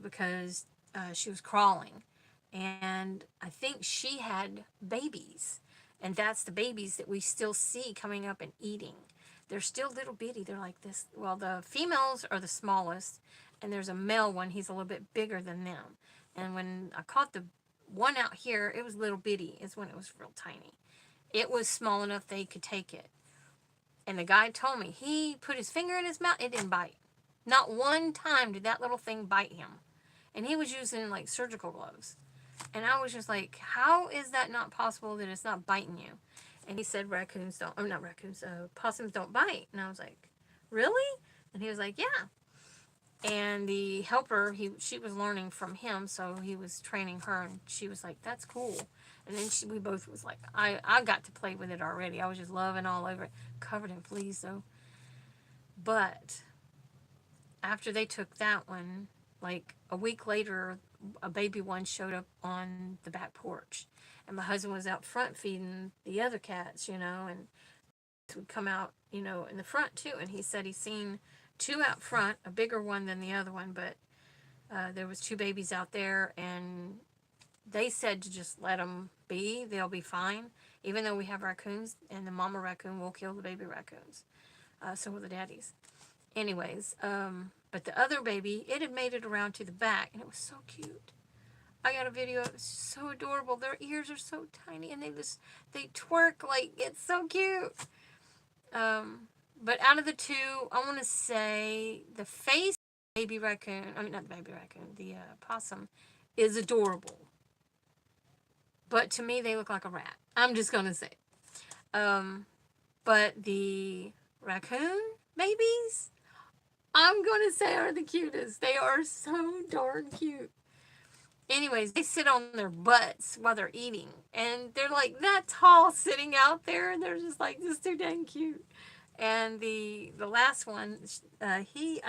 Because she was crawling. And I think she had babies. And that's the babies that we still see coming up and eating. They're still little bitty. They're like this. Well, the females are the smallest. And there's a male one. He's a little bit bigger than them. And when I caught the one out here, it was little bitty. It's when it was real tiny. It was small enough they could take it. And the guy told me, he put his finger in his mouth. It didn't bite. Not one time did that little thing bite him. And he was using like surgical gloves. And I was just like, how is that not possible that it's not biting you? And he said possums don't bite. And I was like, really? And he was like, yeah. And the helper, she was learning from him, so he was training her, and she was like, that's cool. And then we both was like, I got to play with it already. I was just loving all over it. Covered in fleas, though. But after they took that one, like a week later, a baby one showed up on the back porch. And my husband was out front feeding the other cats, and would come out, in the front too. And he said he's seen two out front, a bigger one than the other one, but There was 2 babies out there, and they said to just let them be. They'll be fine. Even though we have raccoons, and the mama raccoon will kill the baby raccoons. So will the daddies. Anyways, but the other baby, it had made it around to the back, and it was so cute. I got a video. It was so adorable. Their ears are so tiny, and they twerk like it's so cute. But out of the 2, I want to say the face baby raccoon. I mean, not the baby raccoon. The possum is adorable. But to me, they look like a rat. I'm just gonna say. But the raccoon babies, I'm gonna say, are the cutest. They are so darn cute. Anyways, they sit on their butts while they're eating, and they're like that tall sitting out there, and they're just like just too dang cute. And the last one, I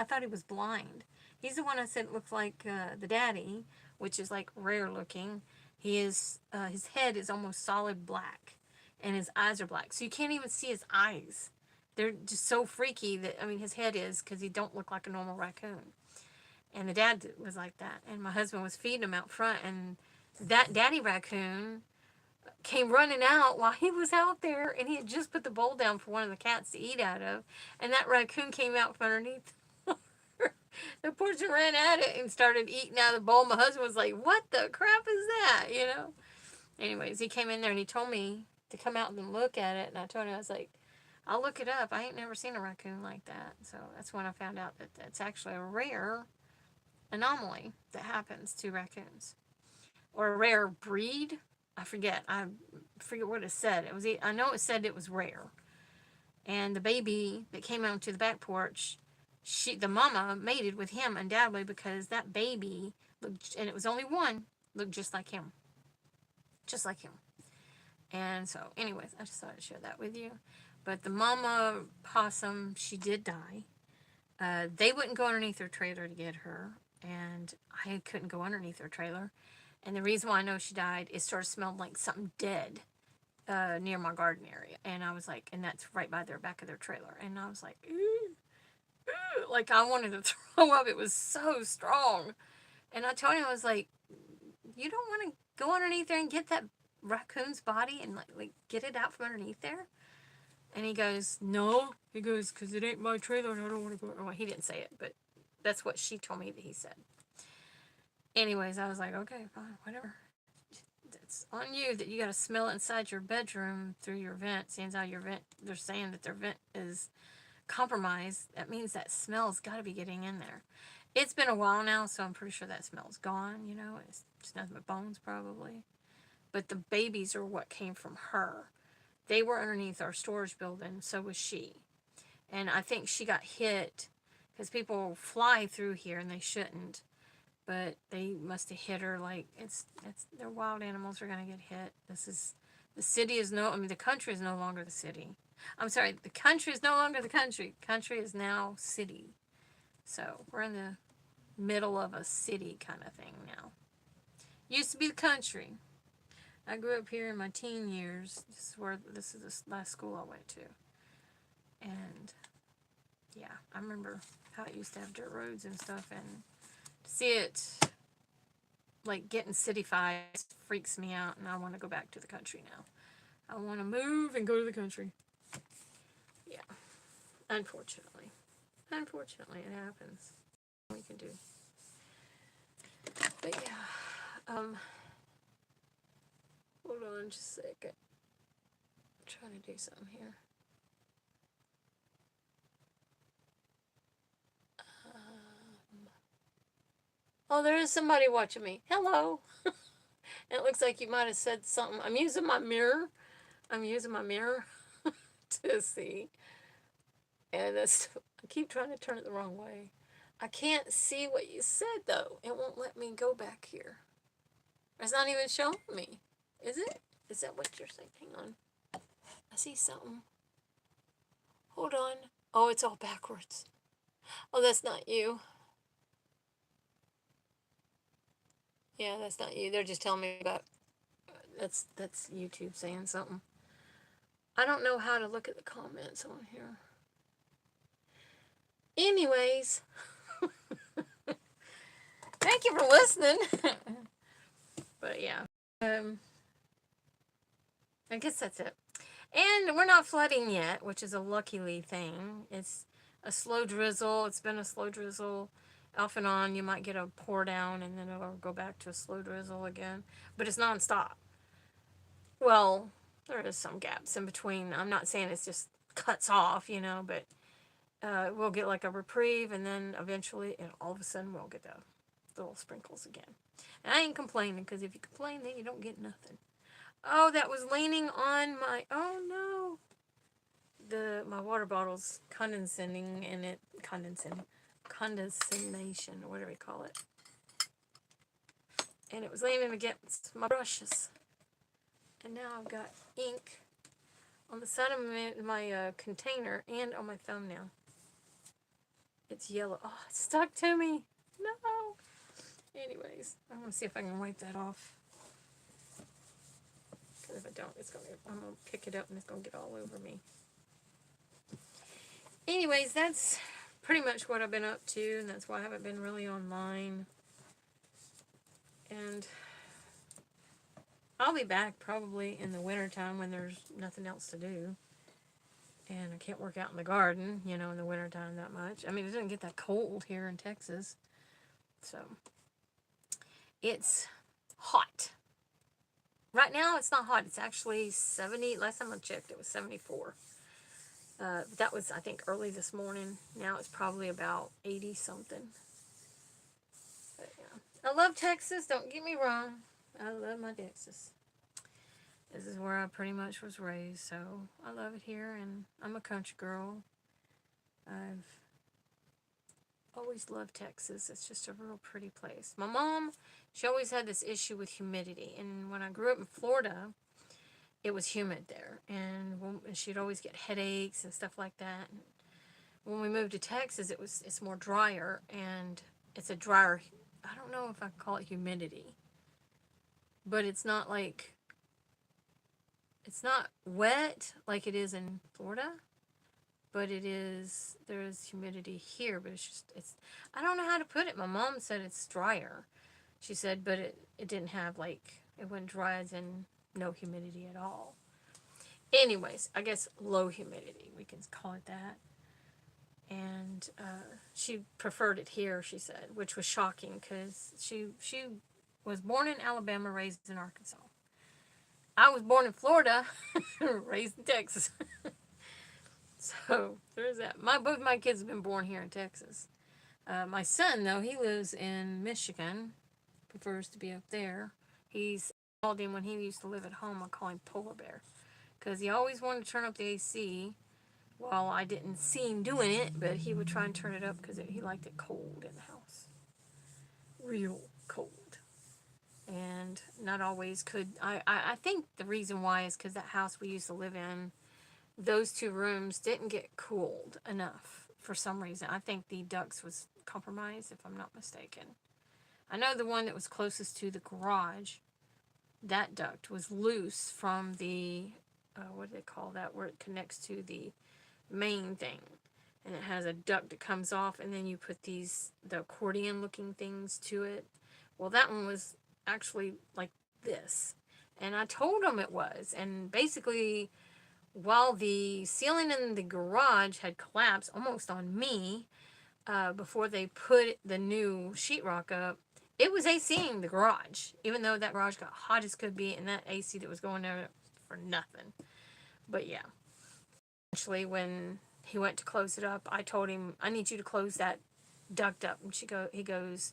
thought he was blind. He's the one I said looks like the daddy, which is like rare looking. He is his head is almost solid black, and his eyes are black, so you can't even see his eyes. They're just so freaky that, I mean, his head is, because he don't look like a normal raccoon. And the dad was like that. And my husband was feeding him out front, and that daddy raccoon came running out while he was out there, and he had just put the bowl down for one of the cats to eat out of, and that raccoon came out from underneath the porch and ran at it and started eating out of the bowl. My husband was like, what the crap is that, you know? Anyways, he came in there and he told me to come out and look at it, and I told him, I was like, I'll look it up. I ain't never seen a raccoon like that. So that's when I found out that that's actually a rare anomaly that happens to raccoons, or a rare breed. I forget what it said. I know it said it was rare. And the baby that came out to the back porch, the mama mated with him undoubtedly, because that baby looked, and it was only one, looked just like him. Just like him. And so, anyways, I just thought I'd share that with you. But the mama possum, she did die. They wouldn't go underneath their trailer to get her, and I couldn't go underneath their trailer. And the reason why I know she died, it started smelling like something dead near my garden area. And I was like, and that's right by their back of their trailer. And I was like, ooh, ooh, like I wanted to throw up. It was so strong. And I told him, I was like, you don't want to go underneath there and get that raccoon's body and like get it out from underneath there? And he goes, no. He goes, because it ain't my trailer and I don't want to go. Well, he didn't say it, but that's what she told me that he said. Anyways, I was like, okay, fine, whatever. It's on you that you got to smell it inside your bedroom through your vent. Seeing how your vent, they're saying that their vent is compromised. That means that smell's got to be getting in there. It's been a while now, so I'm pretty sure that smell's gone, you know. It's just nothing but bones, probably. But the babies are what came from her. They were underneath our storage building, so was she. And I think she got hit, because people fly through here and they shouldn't. But they must have hit her. Like, they're wild animals are going to get hit. The city is the country is no longer the city. I'm sorry, the country is no longer the country. Country is now city. So we're in the middle of a city kind of thing now. Used to be the country. I grew up here in my teen years. This is the last school I went to. And yeah, I remember how it used to have dirt roads and stuff, and to see it like getting cityfied freaks me out, and I want to go back to the country now. I want to move and go to the country. Yeah, unfortunately. Unfortunately, it happens. We can do. But yeah, hold on just a second. I'm trying to do something here. Oh, there is somebody watching me. Hello. It looks like you might have said something. I'm using my mirror. To see. And I keep trying to turn it the wrong way. I can't see what you said, though. It won't let me go back here. It's not even showing me. Is it? Is that what you're saying? Hang on. I see something. Hold on. Oh, it's all backwards. Oh, that's not you. Yeah, that's not you. They're just telling me about... That's YouTube saying something. I don't know how to look at the comments on here. Anyways. Thank for listening. But yeah. I guess that's it. And we're not flooding yet, which is a luckily thing. It's a slow drizzle. It's been a slow drizzle off and on. You might get a pour down and then it'll go back to a slow drizzle again. But it's nonstop. Well, there is some gaps in between. I'm not saying it's just cuts off, but we'll get like a reprieve and then eventually, and all of a sudden, we'll get the little sprinkles again. And I ain't complaining, because if you complain, then you don't get nothing. Oh, that was leaning on my, oh no. My water bottle's condensing and condensation, or whatever you call it. And it was leaning against my brushes. And now I've got ink on the side of my container and on my thumbnail. It's yellow. Oh, it stuck to me. No. Anyways, I'm going to see if I can wipe that off. Because if I don't, I'm going to pick it up and it's going to get all over me. Anyways, that's pretty much what I've been up to, and that's why I haven't been really online. And I'll be back probably in the wintertime when there's nothing else to do. And I can't work out in the garden, in the wintertime that much. I mean, it doesn't get that cold here in Texas. So, it's hot. Right now, it's not hot. It's actually 70. Last time I checked, it was 74. That was, I think, early this morning. Now it's probably about 80-something. But, yeah. I love Texas. Don't get me wrong. I love my Texas. This is where I pretty much was raised, so I love it here, and I'm a country girl. I've always loved Texas. It's just a real pretty place. My mom, she always had this issue with humidity, and when I grew up in Florida, it was humid there, and she'd always get headaches and stuff like that. And when we moved to Texas, it's more drier, and it's a drier, I don't know if I call it humidity, but it's not like, it's not wet like it is in Florida, but there's humidity here, but I don't know how to put it. My mom said it's drier. She said, but it didn't have it wasn't dry as in no humidity at all. Anyways, I guess low humidity, we can call it that. And she preferred it here, she said, which was shocking because she was born in Alabama, raised in Arkansas. I was born in Florida, raised in Texas. So there's that. Both my kids have been born here in Texas. My son, though, he lives in Michigan, prefers to be up there. He's called him when he used to live at home. I call him Polar Bear, because he always wanted to turn up the AC. Well, I didn't see him doing it, but he would try and turn it up because he liked it cold in the house, real cold. And not always could. I think the reason why is because that house we used to live in, those two rooms didn't get cooled enough for some reason. I think the ducts was compromised, if I'm not mistaken. I know the one that was closest to the garage, that duct was loose from the, what do they call that, where it connects to the main thing. And it has a duct that comes off, and then you put the accordion looking things to it. Well, that one was actually like this. And I told them it was. And basically, while the ceiling in the garage had collapsed almost on me, before they put the new sheetrock up, it was ACing the garage, even though that garage got hot as could be, and that AC that was going there for nothing. But yeah, eventually when he went to close it up, I told him, I need you to close that duct up. And he goes,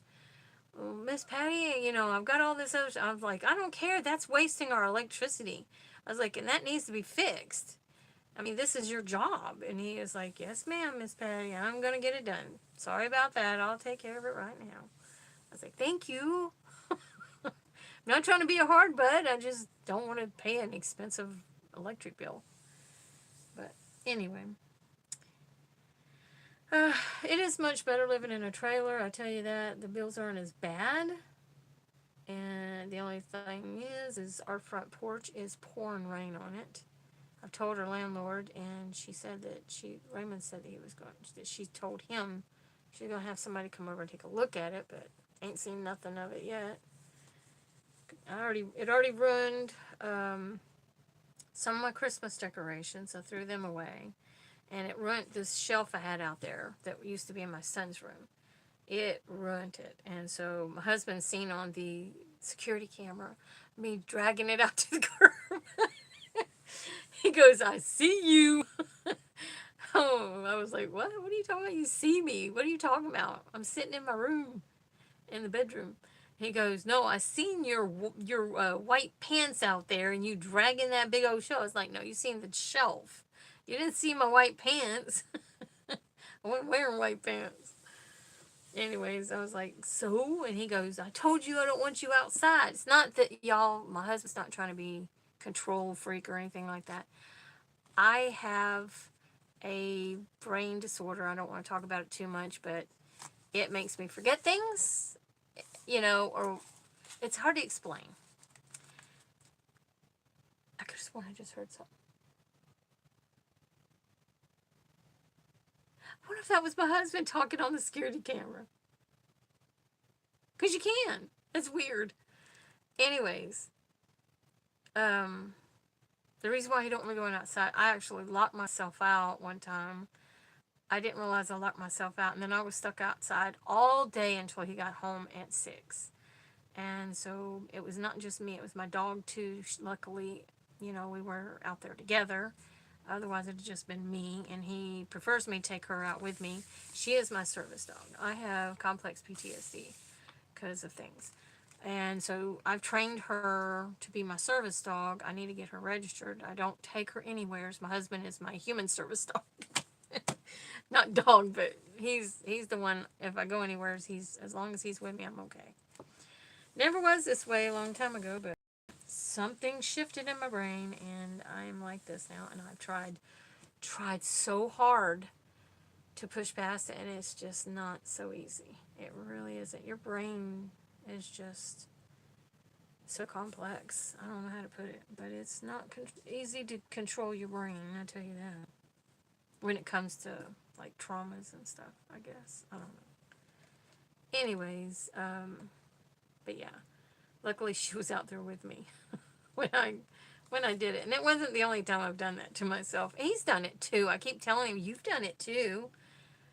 well, Miss Patty, I've got all this other stuff. I was like, I don't care. That's wasting our electricity. I was like, and that needs to be fixed. I mean, this is your job. And he is like, yes, ma'am, Miss Patty, I'm going to get it done. Sorry about that. I'll take care of it right now. I was like, thank you. I'm not trying to be a hard butt. I just don't want to pay an expensive electric bill. But anyway, it is much better living in a trailer. I tell you that. The bills aren't as bad. And the only thing is our front porch is pouring rain on it. I've told her landlord, and she said that Raymond said that she told him she's going to have somebody come over and take a look at it, but Ain't seen nothing of it yet. It already ruined some of my Christmas decorations. I threw them away. And it ruined this shelf I had out there that used to be in my son's room. It ruined it. And so my husband seen on the security camera me dragging it out to the curb. He goes, I see you. Oh, I was like, what? What are you talking about? You see me. What are you talking about? I'm sitting in my room, in the bedroom. He goes, no, I seen your white pants out there and you dragging that big old shelf. I was like, no, you seen the shelf. You didn't see my white pants. I wasn't wearing white pants. Anyways, I was like, so? And he goes, I told you I don't want you outside. It's not that y'all, my husband's not trying to be control freak or anything like that. I have a brain disorder. I don't want to talk about it too much, but it makes me forget things, or it's hard to explain. I could have sworn I just heard something. What if that was my husband talking on the security camera? Because you can. That's weird. Anyways, the reason why he don't want me going outside, I actually locked myself out one time. I didn't realize I locked myself out, and then I was stuck outside all day until he got home at 6. And so it was not just me, it was my dog too. Luckily, we were out there together. Otherwise, it'd just been me, and he prefers me to take her out with me. She is my service dog. I have complex PTSD because of things. And so I've trained her to be my service dog. I need to get her registered. I don't take her anywheres. My husband is my human service dog. Not dog, but he's the one. If I go anywhere, he's, as long as he's with me, I'm okay. Never was this way a long time ago, but something shifted in my brain, and I'm like this now. And I've tried so hard to push past it, and it's just not so easy. It really isn't. Your brain is just so complex. I don't know how to put it, but it's not easy to control your brain, I tell you that. When it comes to like traumas and stuff, I guess. I don't know. Anyways, but yeah. Luckily she was out there with me when I did it. And it wasn't the only time I've done that to myself. He's done it too. I keep telling him, you've done it too.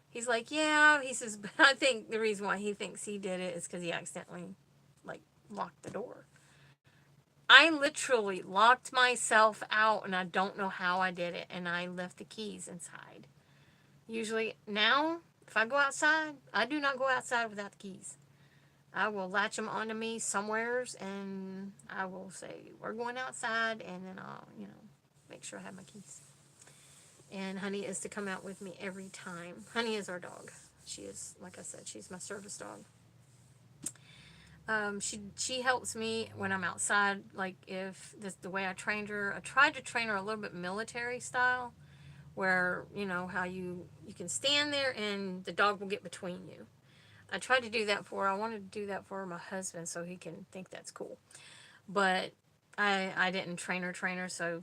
He's like, yeah. He says, but I think the reason why he thinks he did it is because he accidentally, like, locked the door. I literally locked myself out, and I don't know how I did it, and I left the keys inside. Usually, now, if I go outside, I do not go outside without the keys. I will latch them onto me somewheres, and I will say, we're going outside, and then I'll, make sure I have my keys. And Honey is to come out with me every time. Honey is our dog. She is, like I said, she's my service dog. She helps me when I'm outside. Like, if this the way I trained her, I tried to train her a little bit military style, where how you can stand there and the dog will get between you. I tried to do that for her. I wanted to do that for my husband so he can think that's cool, but I didn't train her, so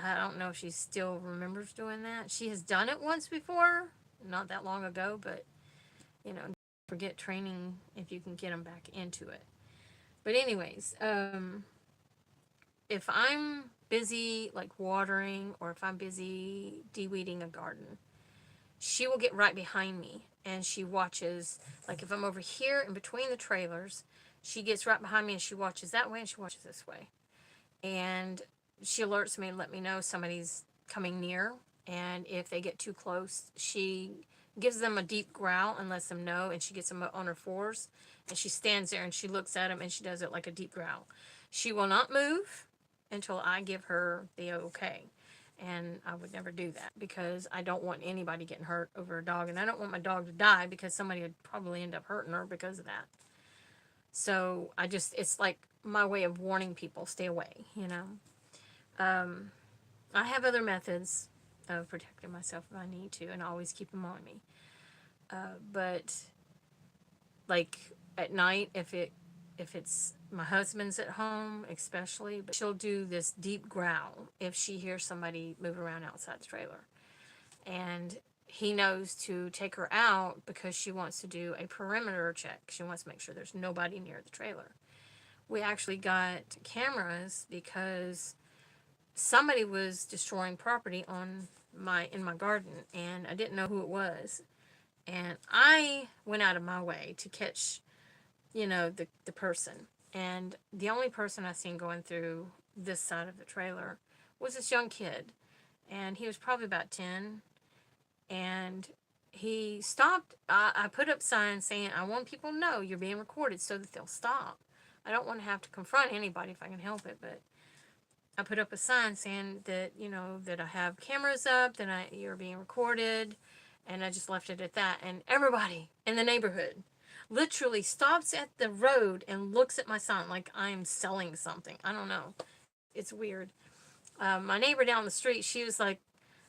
I don't know if she still remembers doing that. She has done it once before, not that long ago, but forget training if you can get them back into it. But anyways, if I'm busy like watering, or if I'm busy de-weeding a garden, she will get right behind me and she watches. Like, if I'm over here in between the trailers, she gets right behind me and she watches that way and she watches this way. And she alerts me and let me know somebody's coming near. And if they get too close, she gives them a deep growl and lets them know, and she gets them on her fours, and she stands there and she looks at them and she does it like a deep growl. She will not move until I give her the okay. And I would never do that because I don't want anybody getting hurt over a dog, and I don't want my dog to die because somebody would probably end up hurting her because of that. So it's like my way of warning people, stay away, I have other methods of protecting myself if I need to, and I always keep them on me. But like at night, if it's my husband's at home, especially, but she'll do this deep growl if she hears somebody move around outside the trailer. And he knows to take her out because she wants to do a perimeter check. She wants to make sure there's nobody near the trailer. We actually got cameras because somebody was destroying property on in my garden, and I didn't know who it was. And I went out of my way to catch, the person. And the only person I seen going through this side of the trailer was this young kid. And he was probably about 10. And he stopped. I put up signs saying, I want people to know you're being recorded so that they'll stop. I don't want to have to confront anybody if I can help it, but I put up a sign saying that, that I have cameras up, that you're being recorded, and I just left it at that. And everybody in the neighborhood literally stops at the road and looks at my sign like I'm selling something. I don't know. It's weird. My neighbor down the street, she was like,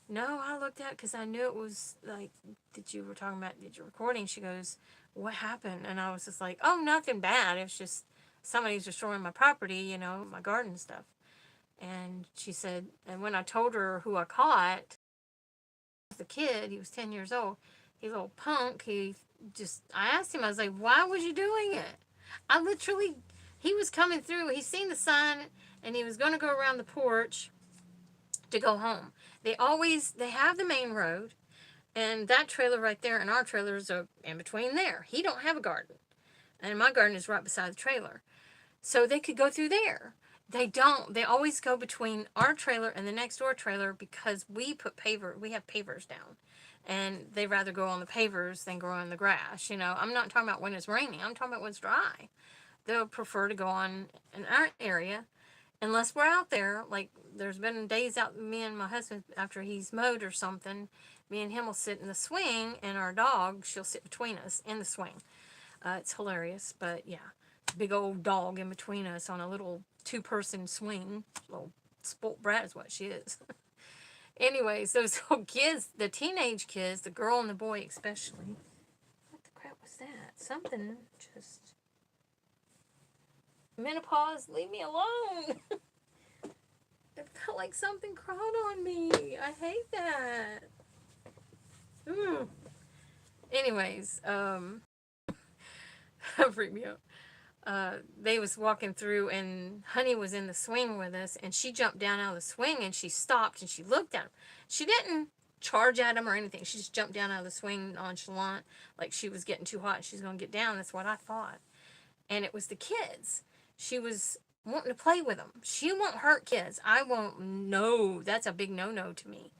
no, I looked at it because I knew it was like that you were talking about, that you're recording. She goes, what happened? And I was just like, oh, nothing bad. It's just somebody's destroying my property, my garden stuff. And she said, and when I told her who I caught, the kid, he was 10 years old, he's a little punk. I asked him, I was like, why was you doing it? He was coming through, he seen the sign, and he was going to go around the porch to go home. They have the main road, and that trailer right there, and our trailers are in between there. He don't have a garden, and my garden is right beside the trailer. So they could go through there. They don't. They always go between our trailer and the next door trailer because we have pavers down. And they rather go on the pavers than go on the grass. I'm not talking about when it's raining. I'm talking about when it's dry. They'll prefer to go on in our area unless we're out there. Like, there's been days out, me and my husband, after he's mowed or something, me and him will sit in the swing, and our dog, she'll sit between us in the swing. It's hilarious, but yeah. Big old dog in between us on a little 2-person swing. Little spoilt brat is what she is. Anyways, those little kids, the teenage kids, the girl and the boy especially. What the crap was that? Something just... Menopause, leave me alone. It felt like something crawled on me. I hate that. Anyways, freak me out. They was walking through, and Honey was in the swing with us, and she jumped down out of the swing, and she stopped, and she looked at him. She didn't charge at him or anything. She just jumped down out of the swing nonchalant, like she was getting too hot and she's going to get down. That's what I thought. And it was the kids. She was wanting to play with them. She won't hurt kids. I won't. No, that's a big no-no to me.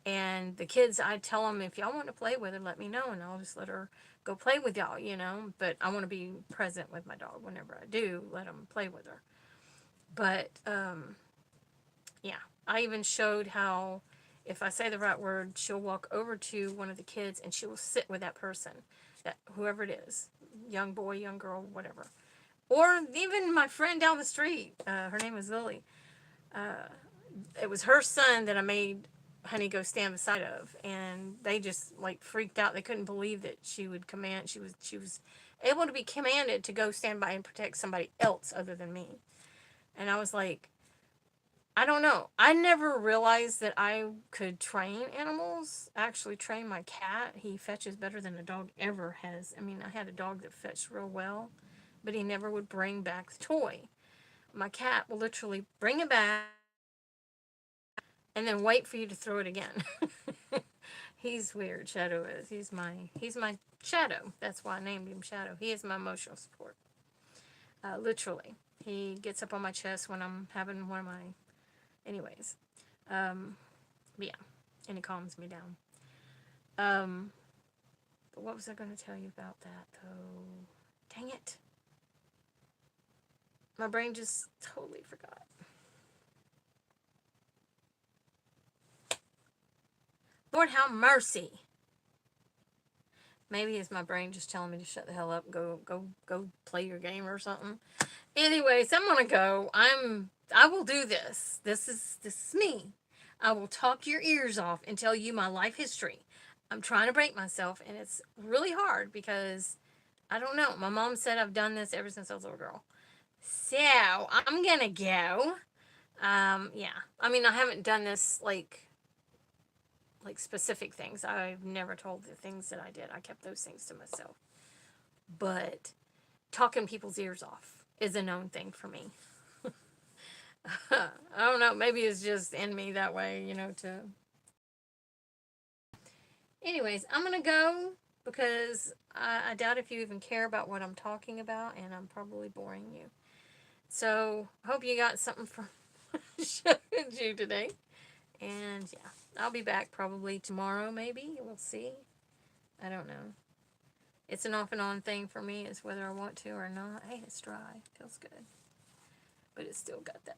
And the kids, I tell them, if y'all want to play with her, let me know, and I'll just let her go play with y'all, But I want to be present with my dog whenever I do let them play with her. But, yeah. I even showed how, if I say the right word, she'll walk over to one of the kids, and she will sit with that person, whoever it is, young boy, young girl, whatever. Or even my friend down the street, her name is Lily. It was her son that I made Honey go stand beside of, and they just like freaked out. They couldn't believe that she would command. She was able to be commanded to go stand by and protect somebody else other than me. And I was like, I don't know. I never realized that I could train animals. I actually train my cat. He fetches better than a dog ever has. I mean, I had a dog that fetched real well, but he never would bring back the toy. My cat will literally bring it back and then wait for you to throw it again. He's weird, Shadow is. He's my Shadow. That's why I named him Shadow. He is my emotional support. Literally. He gets up on my chest when I'm having one of my... Anyways. But yeah. And he calms me down. But what was I going to tell you about that, though? Dang it. My brain just totally forgot. Lord, have mercy. Maybe it's my brain just telling me to shut the hell up, go play your game or something. Anyways, I'm gonna go. I will do this. This is me. I will talk your ears off and tell you my life history. I'm trying to break myself, and it's really hard because I don't know. My mom said I've done this ever since I was a little girl. So I'm gonna go. Yeah. I mean, I haven't done this like like specific things. I've never told the things that I did. I kept those things to myself. But talking people's ears off is a known thing for me. I don't know. Maybe it's just in me that way, you know, to... Anyways, I'm going to go because I doubt if you even care about what I'm talking about, and I'm probably boring you. So, hope you got something from showing you today. And yeah, I'll be back probably tomorrow, maybe. We'll see. I don't know. It's an off and on thing for me. It's whether I want to or not. Hey, it's dry. Feels good. But it's still got that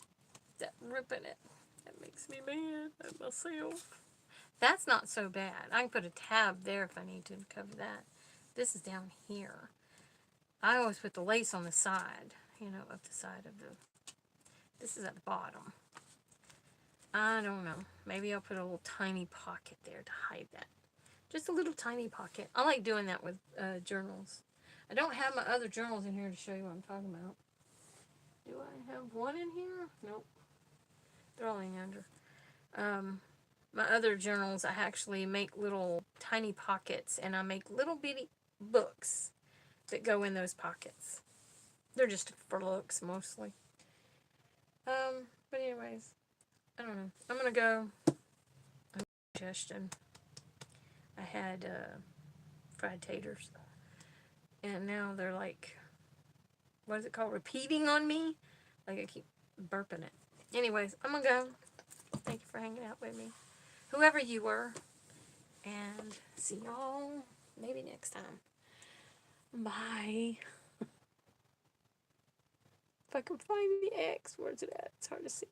rip in it. That makes me mad at myself. That's not so bad. I can put a tab there if I need to cover that. This is down here. I always put the lace on the side, you know, up the side of the... This is at the bottom. I don't know. Maybe I'll put a little tiny pocket there to hide that. Just a little tiny pocket. I like doing that with journals. I don't have my other journals in here to show you what I'm talking about. Do I have one in here? Nope. They're all in under. My other journals, I actually make little tiny pockets, and I make little bitty books that go in those pockets. They're just for looks, mostly. But anyways, I don't know. I'm gonna go. Suggestion. I had fried taters, and now they're like, what is it called? Repeating on me? Like I keep burping it. Anyways, I'm gonna go. Thank you for hanging out with me, whoever you were, and see y'all maybe next time. Bye. If I can find the X, where's it at? It's hard to see.